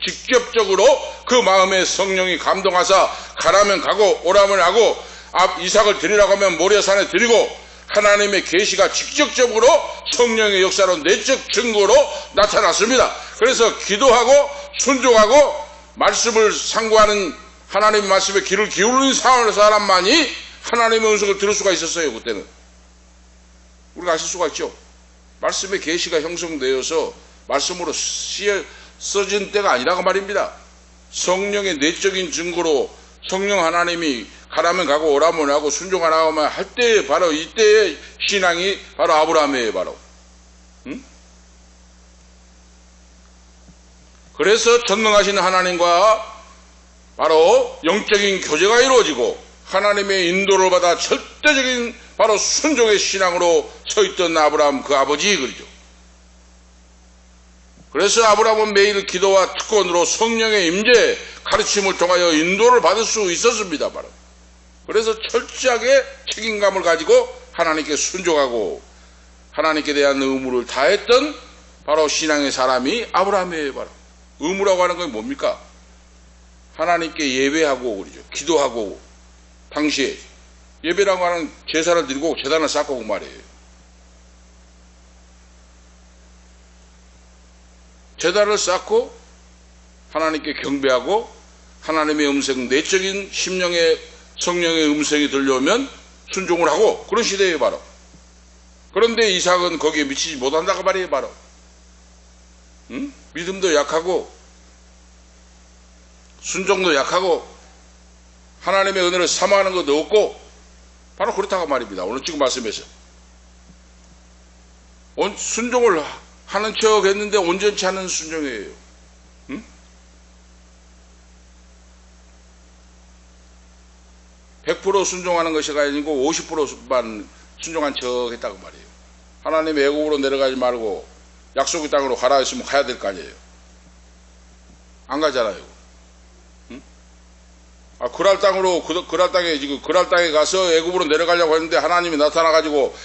직접적으로 그 마음에 성령이 감동하사 가라면 가고 오라면 하고 이삭을 드리라고 하면 모리아산에 드리고 하나님의 계시가 직접적으로 성령의 역사로 내적 증거로 나타났습니다. 그래서 기도하고 순종하고 말씀을 상고하는 하나님 말씀에 귀를 기울이는 사람만이 하나님의 음성을 들을 수가 있었어요. 그때는 우리가 아실 수가 있죠. 말씀의 계시가 형성되어서 말씀으로 써진 때가 아니라고 말입니다. 성령의 내적인 증거로 성령 하나님이 가라면 가고 오라면 하고 순종하라면 할 때 바로 이때의 신앙이 바로 아브라함이에요. 바로 그래서 전능하신 하나님과 바로 영적인 교제가 이루어지고 하나님의 인도를 받아 절대적인 바로 순종의 신앙으로 서 있던 아브라함 그 아버지 그러죠. 그래서 아브라함은 매일 기도와 특권으로 성령의 임재 가르침을 통하여 인도를 받을 수 있었습니다. 바로 그래서 철저하게 책임감을 가지고 하나님께 순종하고 하나님께 대한 의무를 다했던 바로 신앙의 사람이 아브라함이에요. 바로 의무라고 하는 건 뭡니까? 하나님께 예배하고 그러죠. 기도하고 당시에 예배라고 하는 제사를 드리고 제단을 쌓고 그 말이에요. 제단을 쌓고 하나님께 경배하고 하나님의 음성, 내적인 심령의 성령의 음성이 들려오면 순종을 하고 그런 시대예요 바로. 그런데 이삭은 거기에 미치지 못한다고 말이에요 바로. 응? 믿음도 약하고 순종도 약하고 하나님의 은혜를 사모하는 것도 없고 바로 그렇다고 말입니다. 오늘 지금 말씀에서 순종을 하는 척 했는데 온전치 않은 순종이에요. 응? 100% 순종하는 것이 아니고 50%만 순종한 척 했다고 말이에요. 하나님 애국으로 내려가지 말고 약속의 땅으로 가라 했으면 가야 될 거 아니에요. 안 가잖아요. 응? 그랄 땅으로 그랄 땅에 지금 그랄 땅에 가서 애국으로 내려가려고 했는데 하나님이 나타나 가지고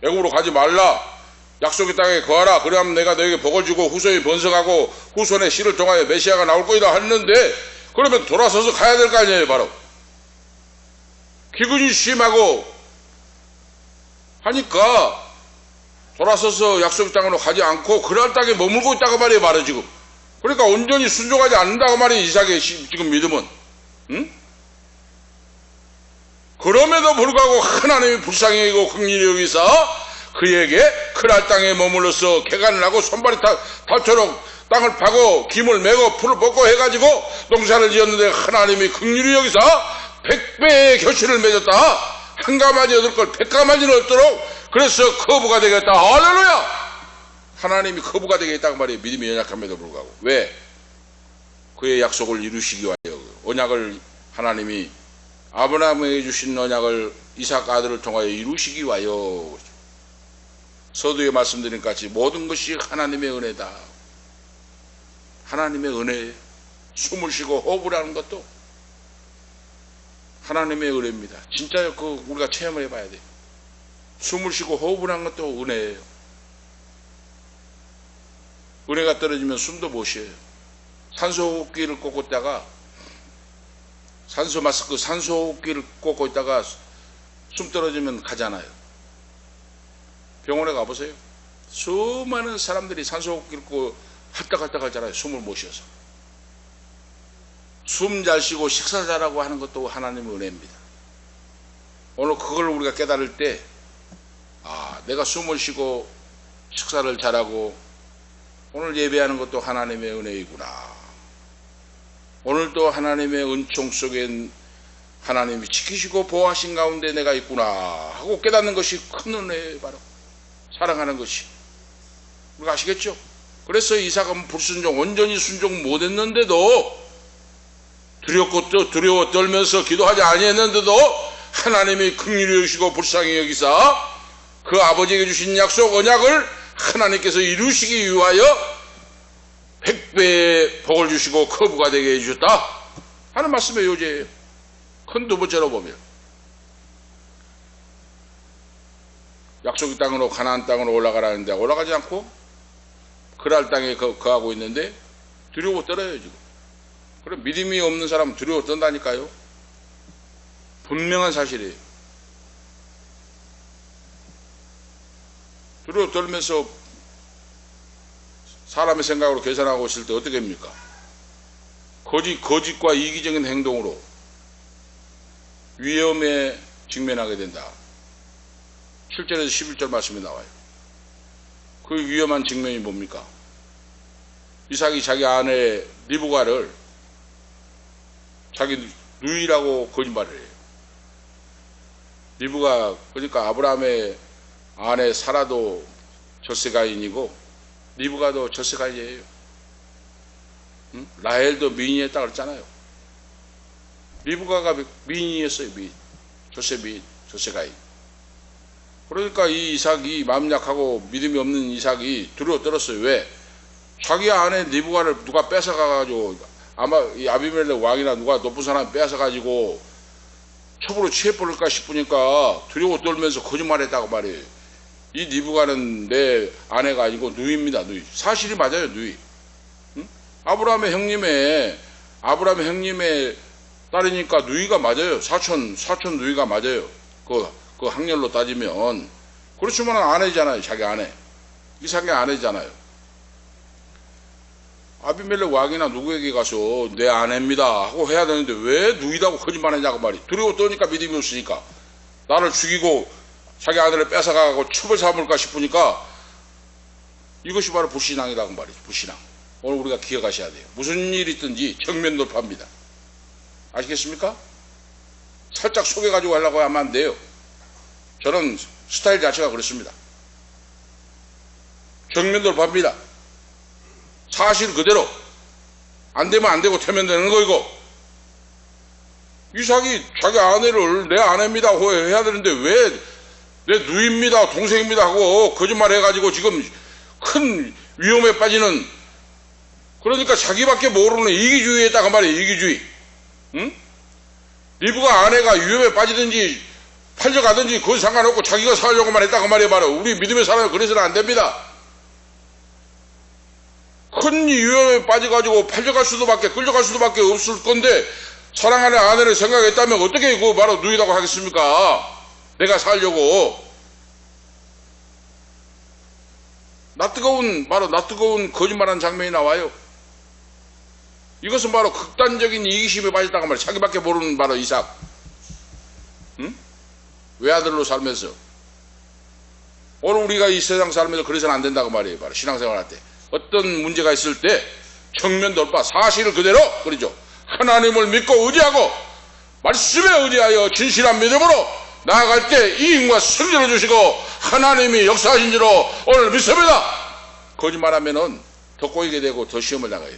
애국으로 가지 말라. 약속의 땅에 거하라. 그러면 내가 너에게 복을 주고 후손이 번성하고 후손의 씨를 통하여 메시아가 나올 거이다 했는데 그러면 돌아서서 가야 될 거 아니에요 바로. 기근이 심하고 하니까 돌아서서 약속의 땅으로 가지 않고 그랄 땅에 머물고 있다고 말이에요 바로 지금. 그러니까 온전히 순종하지 않는다고 말이에요 이삭의 지금 믿음은. 응? 그럼에도 불구하고 하나님이 불쌍히 여기고 긍휼히 여기서 그에게 그랄 땅에 머물러서 개간을 하고 손발이 닿도록 땅을 파고 김을 메고 풀을 뽑고 해가지고 농사를 지었는데 하나님이 긍휼히 여기서 100배의 결실을 맺었다. 한 가마지 얻을 걸 100가마지는 얻도록 그래서 거부가 되겠다. 할렐루야. 하나님이 거부가 되겠다고 말이에요. 믿음이 연약함에도 불구하고. 왜? 그의 약속을 이루시기 위하여 언약을 하나님이 아브라함에게 주신 언약을 이삭 아들을 통하여 이루시기 위하여. 서두에 말씀드린 같이 모든 것이 하나님의 은혜다. 하나님의 은혜. 숨을 쉬고 호흡을 하는 것도 하나님의 은혜입니다. 진짜 우리가 체험을 해봐야 돼요. 숨을 쉬고 호흡을 하는 것도 은혜예요. 은혜가 떨어지면 숨도 못 쉬어요. 산소호흡기를 꽂고 있다가 산소 마스크, 산소호흡기를 꽂고 있다가 숨 떨어지면 가잖아요. 병원에 가보세요. 수많은 사람들이 산소호흡기를 꽂고 할딱할딱 하잖아요. 숨을 못 쉬어서. 숨 잘 쉬고 식사 잘하고 하는 것도 하나님의 은혜입니다. 오늘 그걸 우리가 깨달을 때 내가 숨을 쉬고 식사를 잘하고 오늘 예배하는 것도 하나님의 은혜이구나. 오늘도 하나님의 은총 속엔 하나님이 지키시고 보호하신 가운데 내가 있구나 하고 깨닫는 것이 큰 은혜예요. 바로 사랑하는 것이. 우리가 아시겠죠? 그래서 이삭은 불순종 온전히 순종 못했는데도 두려워 떨면서 기도하지 아니했는데도 하나님이 긍휼히 여기시고 불쌍히 여기사 그 아버지에게 주신 약속 언약을 하나님께서 이루시기 위하여 100배의 복을 주시고 거부가 되게 해주셨다 하는 말씀의 요제예요. 큰 두 번째로 보면 약속의 땅으로 가나안 땅으로 올라가라는데 올라가지 않고 그랄 땅에 거하고 있는데 두려워 떨어요 지금. 그럼 믿음이 없는 사람은 두려워 떤다니까요. 분명한 사실이에요. 두려워 떨면서 사람의 생각으로 계산하고 있을 때 어떻게 합니까? 거짓과 이기적인 행동으로 위험에 직면하게 된다. 7절에서 11절 말씀이 나와요. 그 위험한 직면이 뭡니까? 이삭이 자기 아내 리브가를 자기 누이라고 거짓말을 해요. 리브가 그러니까 아브라함의 아내 사라도 젖세가인이고 리브가도 젖세가인이에요. 응? 라헬도 미인이었다고 그랬잖아요. 리브가가 미인이었어요. 미인. 젖세가인. 그러니까 이 이삭이 마음 약하고 믿음이 없는 이삭이 두려워 떨었어요. 왜? 자기 아내 리브가를 누가 뺏어가가지고 아마 이 아비멜렉 왕이나 누가 높은 사람이 뺏어가지고 첩으로 취해버릴까 싶으니까 두려워 떨면서 거짓말했다고 말이에요. 이 리브가는 내 아내가 아니고 누이입니다. 누이. 사실이 맞아요. 누이. 응? 아브라함의 형님의 아브라함 형님의 딸이니까 누이가 맞아요. 사촌 누이가 맞아요. 그 학렬로 따지면. 그렇지만 아내잖아요. 자기 아내. 이삭의 아내잖아요. 아비멜렉 왕이나 누구에게 가서 내 아내입니다 하고 해야 되는데 왜 누이다고 거짓말하냐고 말이. 두려워 떠니까 믿음이 없으니까. 나를 죽이고 자기 아내를 뺏어가고 처벌 삼을까 싶으니까 이것이 바로 불신앙이라고 말이죠. 불신앙. 오늘 우리가 기억하셔야 돼요. 무슨 일이 있든지 정면 돌파입니다. 아시겠습니까? 살짝 속여가지고 하려고 하면 안 돼요. 저는 스타일 자체가 그렇습니다. 정면 돌파입니다. 사실 그대로 안 되면 안 되고 되면 되는 거이고, 이삭이 자기 아내를 내 아내입니다 하고 해야 되는데 왜 내 누이입니다 동생입니다 하고 거짓말 해가지고 지금 큰 위험에 빠지는, 그러니까 자기밖에 모르는 이기주의에다가 말이에요. 이기주의. 응? 리브가 아내가 위험에 빠지든지 팔려가든지 그건 상관없고 자기가 살려고만 했다고 말이에요. 바로 우리 믿음의 사람은 그래서는 안 됩니다. 큰 위험에 빠져가지고 팔려갈 수도밖에 끌려갈 수도밖에 없을 건데 사랑하는 아내를 생각했다면 어떻게 그 바로 누이라고 하겠습니까? 내가 살려고. 나 뜨거운 거짓말하는 장면이 나와요. 이것은 바로 극단적인 이기심에 빠졌다고 말이에요. 자기밖에 모르는 바로 이삭. 응? 외아들로 살면서. 오늘 우리가 이 세상 살면서 그래서는 안 된다고 말이에요. 바로 신앙생활 할 때. 어떤 문제가 있을 때 정면 돌파, 사실을 그대로, 그러죠. 하나님을 믿고 의지하고 말씀에 의지하여 진실한 믿음으로 나아갈 때 이익과 승리를 주시고 하나님이 역사하신 줄로 오늘 믿습니다. 거짓말하면은 더 꼬이게 되고 더 시험을 나가요.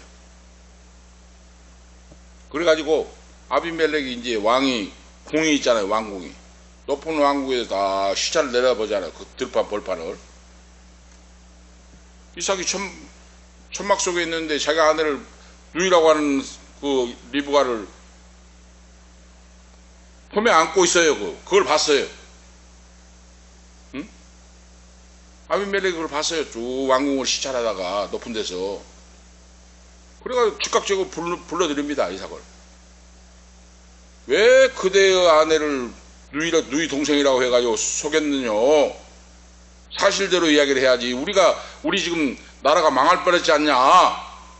그래가지고 아비멜렉이 이제 왕이 궁이 있잖아요. 왕궁이. 높은 왕궁에서 다 시차를 내려보잖아요. 그 들판 벌판을. 이삭이 천막 속에 있는데 자기 아내를 누이라고 하는 그 리브가를 품에 안고 있어요. 그걸 봤어요. 응? 아비멜렉이 그걸 봤어요. 쭉 왕궁을 시찰하다가 높은 데서. 그래가 즉각적으로 불러드립니다. 이삭을. 왜 그대의 아내를 누이 동생이라고 해가지고 속였느냐. 사실대로 이야기를 해야지. 우리 지금 나라가 망할 뻔했지 않냐.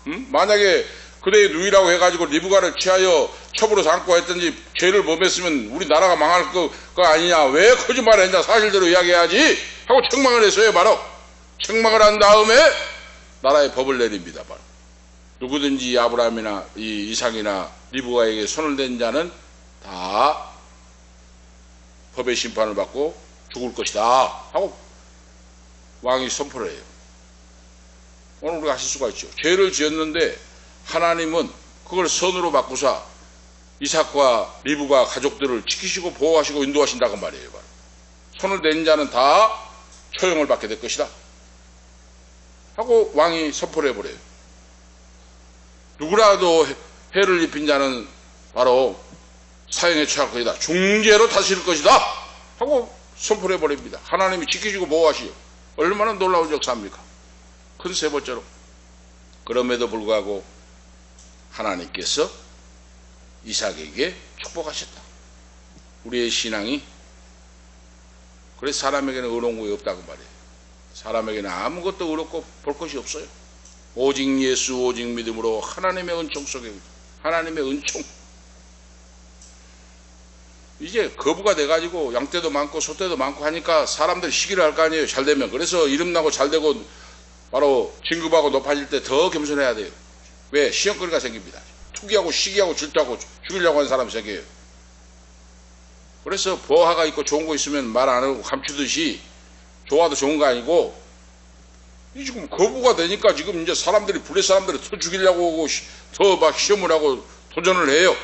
응? 만약에 그대의 누이라고 해가지고 리브가를 취하여 첩으로 삼고 했든지 죄를 범했으면 우리 나라가 망할 거 아니냐. 왜 거짓말을 했냐. 사실대로 이야기해야지 하고 책망을 했어요. 바로 책망을 한 다음에 나라의 법을 내립니다. 바로 누구든지 아브라함이나 이삭이나 리브가에게 손을 댄 자는 다 법의 심판을 받고 죽을 것이다 하고 왕이 선포를 해요. 오늘 우리가 하실 수가 있죠. 죄를 지었는데 하나님은 그걸 선으로 바꾸사 이삭과 리브가 가족들을 지키시고 보호하시고 인도하신다고 말이에요. 바로. 손을 댄 자는 다 처형을 받게 될 것이다 하고 왕이 선포를 해버려요. 누구라도 해를 입힌 자는 바로 사형에 처할 것이다. 중죄로 다스릴 것이다 하고 선포를 해버립니다. 하나님이 지키시고 보호하시죠. 얼마나 놀라운 역사입니까? 큰 세 번째로. 그럼에도 불구하고 하나님께서 이삭에게 축복하셨다. 우리의 신앙이 그래서 사람에게는 의로운 것이 없다고 말해요. 사람에게는 아무것도 의롭고 볼 것이 없어요. 오직 예수 오직 믿음으로 하나님의 은총 속에 하나님의 은총. 이제 거부가 돼가지고 양떼도 많고 소떼도 많고 하니까 사람들이 시기를 할 거 아니에요. 잘 되면. 그래서 이름나고 잘 되고 바로 진급하고 높아질 때 더 겸손해야 돼요. 왜? 시험거리가 생깁니다. 투기하고 시기하고 질투하고 죽이려고 하는 사람이 생겨요. 그래서 보화가 있고 좋은 거 있으면 말 안 하고 감추듯이 좋아도 좋은 거 아니고 이 지금 거부가 되니까 지금 이제 불의 사람들이 더 죽이려고 하고 더 막 시험을 하고 도전을 해요.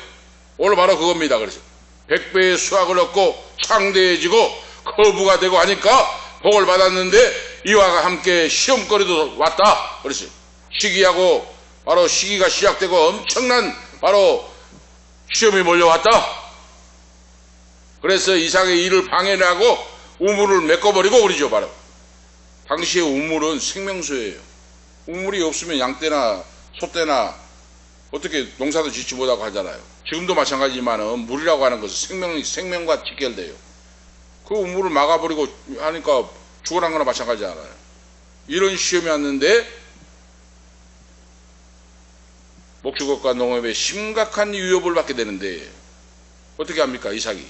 오늘 바로 그겁니다. 그래서 100배의 수확을 얻고 창대해지고 거부가 되고 하니까 복을 받았는데 이와 함께 시험거리도 왔다. 그랬어요. 시기하고 바로 시기가 시작되고 엄청난 바로 시험이 몰려왔다. 그래서 이삭의 일을 방해를 하고 우물을 메꿔버리고 그러죠. 바로 당시의 우물은 생명수예요. 우물이 없으면 양떼나 소떼나 어떻게 농사도 짓지 못하고 하잖아요. 지금도 마찬가지지만은 물이라고 하는 것은 생명과 직결돼요. 그 우물을 막아버리고 하니까 죽어난 거나 마찬가지잖아요. 이런 시험이 왔는데 목축업과 농업에 심각한 위협을 받게 되는데 어떻게 합니까? 이삭이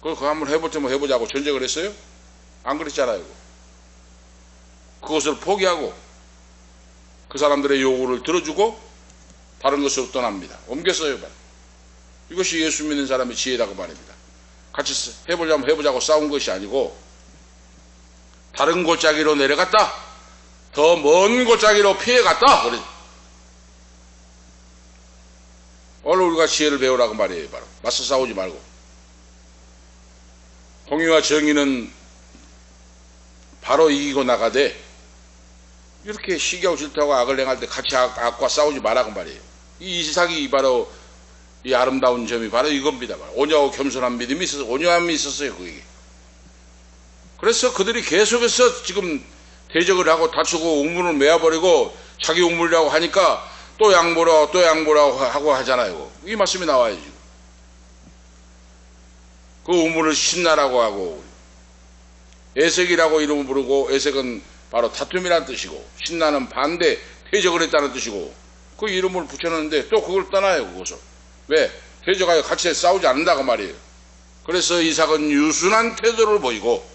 그거 한번 해볼 때면 해보자고 전쟁을 했어요? 안 그랬잖아요. 그것을 포기하고 그 사람들의 요구를 들어주고 다른 것으로 떠납니다. 옮겼어요. 이것이 예수 믿는 사람의 지혜라고 말입니다. 같이 해보자면 해보자고 싸운 것이 아니고 다른 골짜기로 내려갔다. 더 먼 골짜기로 피해갔다. 그래. 오늘 우리가 지혜를 배우라고 말이에요. 바로 맞서 싸우지 말고. 공의와 정의는 바로 이기고 나가되 이렇게 시기하고 질투하고 악을 행할 때 같이 악과 싸우지 말라고 말이에요. 이 이삭이 바로 이 아름다운 점이 바로 이겁니다. 온유하고 겸손한 믿음이 있어서 온유함이 있었어요. 그게. 그래서 그들이 계속해서 지금 대적을 하고 다투고 우물을 메어버리고 자기 우물이라고 하니까 또 양보라고 하고 하잖아요. 이 말씀이 나와요. 지금. 그 우물을 신나라고 하고 에색이라고 이름을 부르고 에색은 바로 다툼이라는 뜻이고 신나는 반대 대적을 했다는 뜻이고 그 이름을 붙여놨는데 또 그걸 떠나요. 그것을. 왜? 대적하여 같이 싸우지 않는다고 말이에요. 그래서 이삭은 유순한 태도를 보이고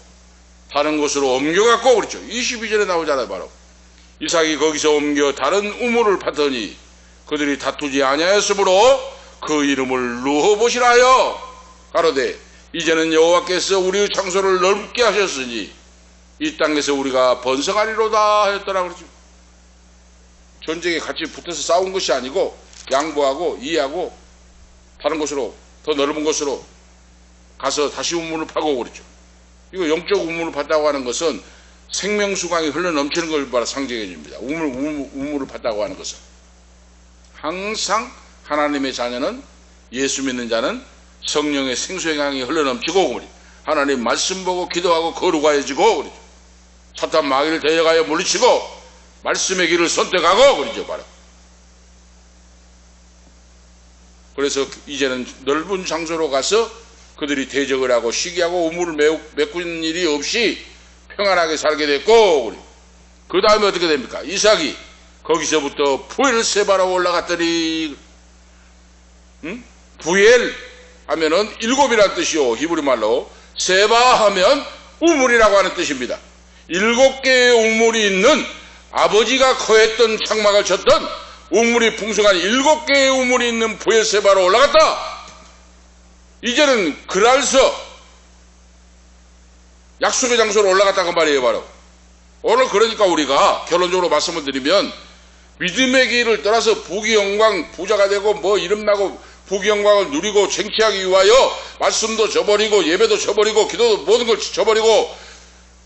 다른 곳으로 옮겨갔고 그렇죠. 22절에 나오잖아요. 바로 이삭이 거기서 옮겨 다른 우물을 파더니 그들이 다투지 아니하였으므로 그 이름을 루호봇이라 하여 가로되 이제는 여호와께서 우리의 장소를 넓게 하셨으니 이 땅에서 우리가 번성하리로다 하였더라 그러죠. 전쟁에 같이 붙어서 싸운 것이 아니고 양보하고 이해하고 다른 곳으로 더 넓은 곳으로 가서 다시 우물을 파고 그러죠. 이거 영적 우물을 팠다고 하는 것은 생명수강이 흘러넘치는 걸 바로 상징해 줍니다. 우물을 팠다고 하는 것은 항상 하나님의 자녀는 예수 믿는 자는 성령의 생수의 흘러넘치고 하나님 말씀 보고 기도하고 거룩하여지고 그러죠. 사탄 마귀를 대적하여 물리치고 말씀의 길을 선택하고 그러죠. 바로 그래서 이제는 넓은 장소로 가서 그들이 대적을 하고 시기하고 우물을 메꾸는 일이 없이 평안하게 살게 됐고 그 다음에 어떻게 됩니까? 이삭이 거기서부터 부엘세바로 올라갔더니 부엘 하면은 일곱이라는 뜻이요. 히브리 말로 세바 하면 우물이라고 하는 뜻입니다. 7개의 우물이 있는 아버지가 거했던 장막을 쳤던 우물이 풍성한 7개의 우물이 있는 부엘세바로 올라갔다. 이제는 그랄서 약속의 장소로 올라갔다고 말이에요. 바로 오늘 그러니까 우리가 결론적으로 말씀을 드리면 믿음의 길을 떠나서 부귀영광 부자가 되고 뭐 이름나고 부귀영광을 누리고 쟁취하기 위하여 말씀도 저버리고 예배도 저버리고 기도도 모든 걸 저버리고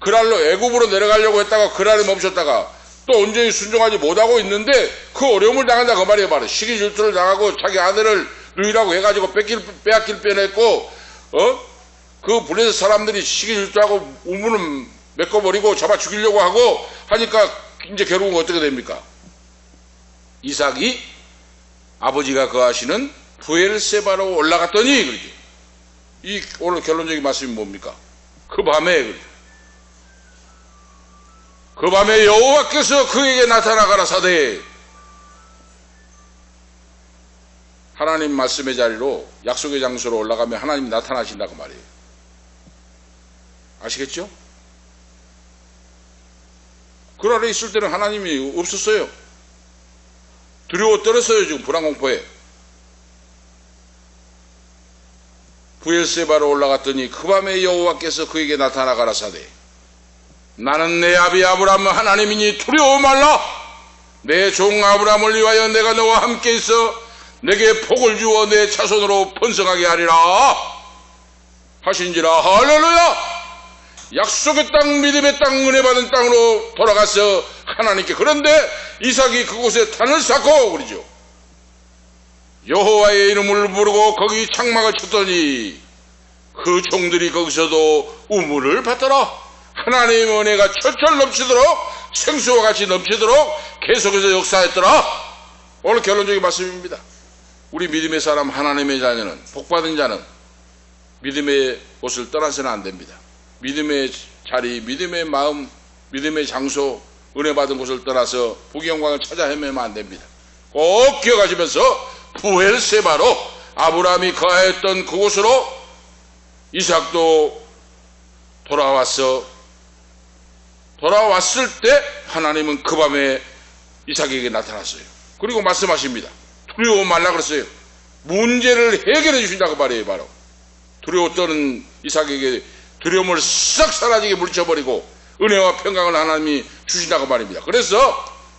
그랄로 애굽으로 내려가려고 했다가 그랄에 멈췄다가 또 온전히 순종하지 못하고 있는데 그 어려움을 당한다 그 말이에요. 바로 시기 질투를 당하고 자기 아들을 누이라고 해가지고 빼앗길 뻔했고 그 블레셋 사람들이 시기 질투하고 우물을 메꿔버리고 잡아 죽이려고 하고 하니까 이제 결국은 어떻게 됩니까? 이삭이 아버지가 거하시는 부엘세바로 올라갔더니 그러죠. 이 오늘 결론적인 말씀이 뭡니까? 그 밤에 그러죠. 그 밤에 여호와께서 그에게 나타나 가라사대 하나님 말씀의 자리로 약속의 장소로 올라가면 하나님이 나타나신다고 말이에요. 아시겠죠? 그 아래 있을 때는 하나님이 없었어요. 두려워 떨었어요. 지금 불안공포에. 부엘세바로 올라갔더니 그 밤에 여호와께서 그에게 나타나 가라사대 나는 내 아비 아브라함 하나님이니 두려워 말라. 내 종 아브라함을 위하여 내가 너와 함께 있어 내게 복을 주어 내 자손으로 번성하게 하리라 하신지라. 할렐루야. 약속의 땅 믿음의 땅 은혜 받은 땅으로 돌아가서 하나님께 그런데 이삭이 그곳에 탄을 쌓고 그러죠. 여호와의 이름을 부르고 거기 장막을 쳤더니 그 종들이 거기서도 우물을 받더라. 하나님의 은혜가 철철 넘치도록 생수와 같이 넘치도록 계속해서 역사했더라. 오늘 결론적인 말씀입니다. 우리 믿음의 사람, 하나님의 자녀는, 복받은 자는 믿음의 곳을 떠나서는 안 됩니다. 믿음의 자리, 믿음의 마음, 믿음의 장소, 은혜 받은 곳을 떠나서 부귀영광을 찾아 헤매면 안 됩니다. 꼭 기억하시면서 부엘세바로 아브라함이 거하였던 그곳으로 이삭도 돌아왔을 때 하나님은 그 밤에 이삭에게 나타났어요. 그리고 말씀하십니다. 두려워 말라 그랬어요. 문제를 해결해 주신다고 말이에요. 바로 두려워 떠는 이삭에게 두려움을 싹 사라지게 물리쳐버리고 은혜와 평강을 하나님이 주신다고 말입니다. 그래서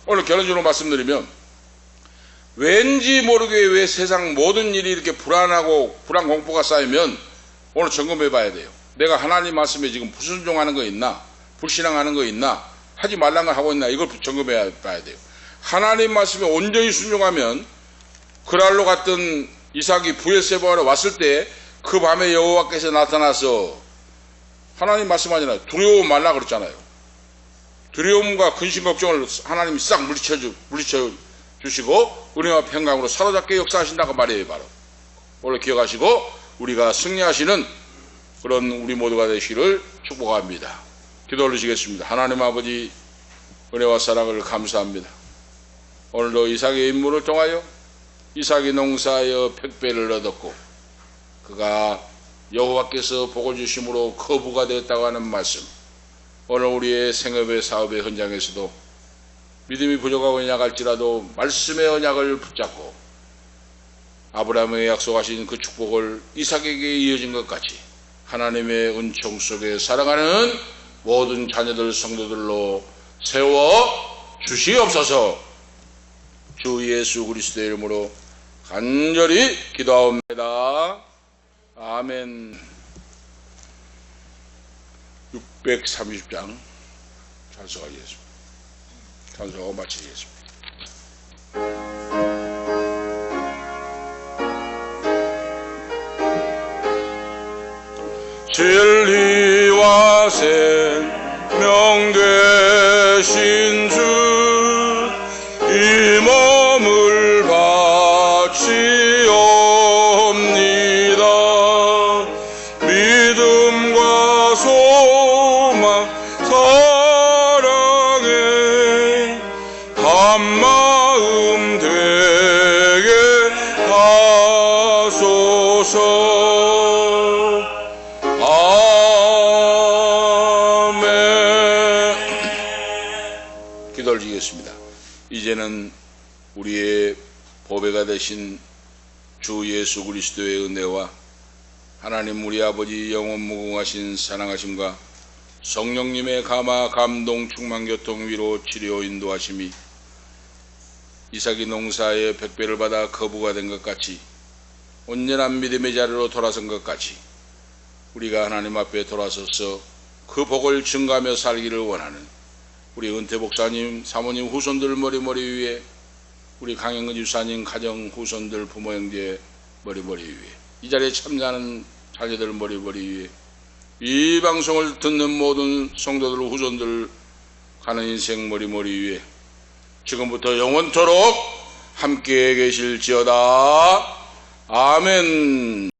오늘 결론적으로 말씀드리면, 왠지 모르게 왜 세상 모든 일이 이렇게 불안하고 불안 공포가 쌓이면 오늘 점검해 봐야 돼요. 내가 하나님 말씀에 지금 불순종하는 거 있나, 불신앙하는 거 있나, 하지 말란 걸 하고 있나, 이걸 점검해 봐야 돼요. 하나님 말씀에 온전히 순종하면 그랄로 갔던 이삭이 부엘세바로 왔을 때 그 밤에 여호와께서 나타나서 하나님 말씀하잖아요. 두려워 말라 그랬잖아요. 두려움과 근심 걱정을 하나님이 싹 물리쳐 주시고 은혜와 평강으로 사로잡게 역사하신다고 말이에요. 바로 오늘 기억하시고 우리가 승리하시는 그런 우리 모두가 되시기를 축복합니다. 기도 올리시겠습니다. 하나님 아버지, 은혜와 사랑을 감사합니다. 오늘도 이삭의 인물을 통하여 이삭이 농사하여 백배를 얻었고 그가 여호와께서 복을 주심으로 거부가 되었다고 하는 말씀, 오늘 우리의 생업의 사업의 현장에서도 믿음이 부족하고 연약할지라도 말씀의 언약을 붙잡고 아브라함에게 약속하신 그 축복을 이삭에게 이어진 것 같이 하나님의 은총 속에 살아가는 모든 자녀들 성도들로 세워 주시옵소서. 주 예수 그리스도의 이름으로 간절히 기도하옵니다. 아멘. 630장 찬송하겠습니다. 찬송하고 마치겠습니다. 진리와 생명 되신 주 이 몸을 바치옵니다. 믿음과 소망 사랑에 한마음 되게 하소서. 기도 올리겠습니다. 이제는 우리의 보배가 되신 주 예수 그리스도의 은혜와 하나님 우리 아버지 영원 무궁하신 사랑하심과 성령님의 감화 감동 충만 교통 위로 치료 인도하심이 이삭이 농사에 백배를 받아 거부가 된 것 같이 온전한 믿음의 자리로 돌아선 것 같이 우리가 하나님 앞에 돌아서서 그 복을 증가하며 살기를 원하는 우리 은퇴 목사님, 사모님, 후손들 머리 위에, 우리 강영근 유사님 가정 후손들, 부모 형제 머리 위에, 이 자리에 참여하는 자녀들 머리 위에, 이 방송을 듣는 모든 성도들, 후손들 가는 인생 머리 위에 지금부터 영원토록 함께 계실지어다. 아멘.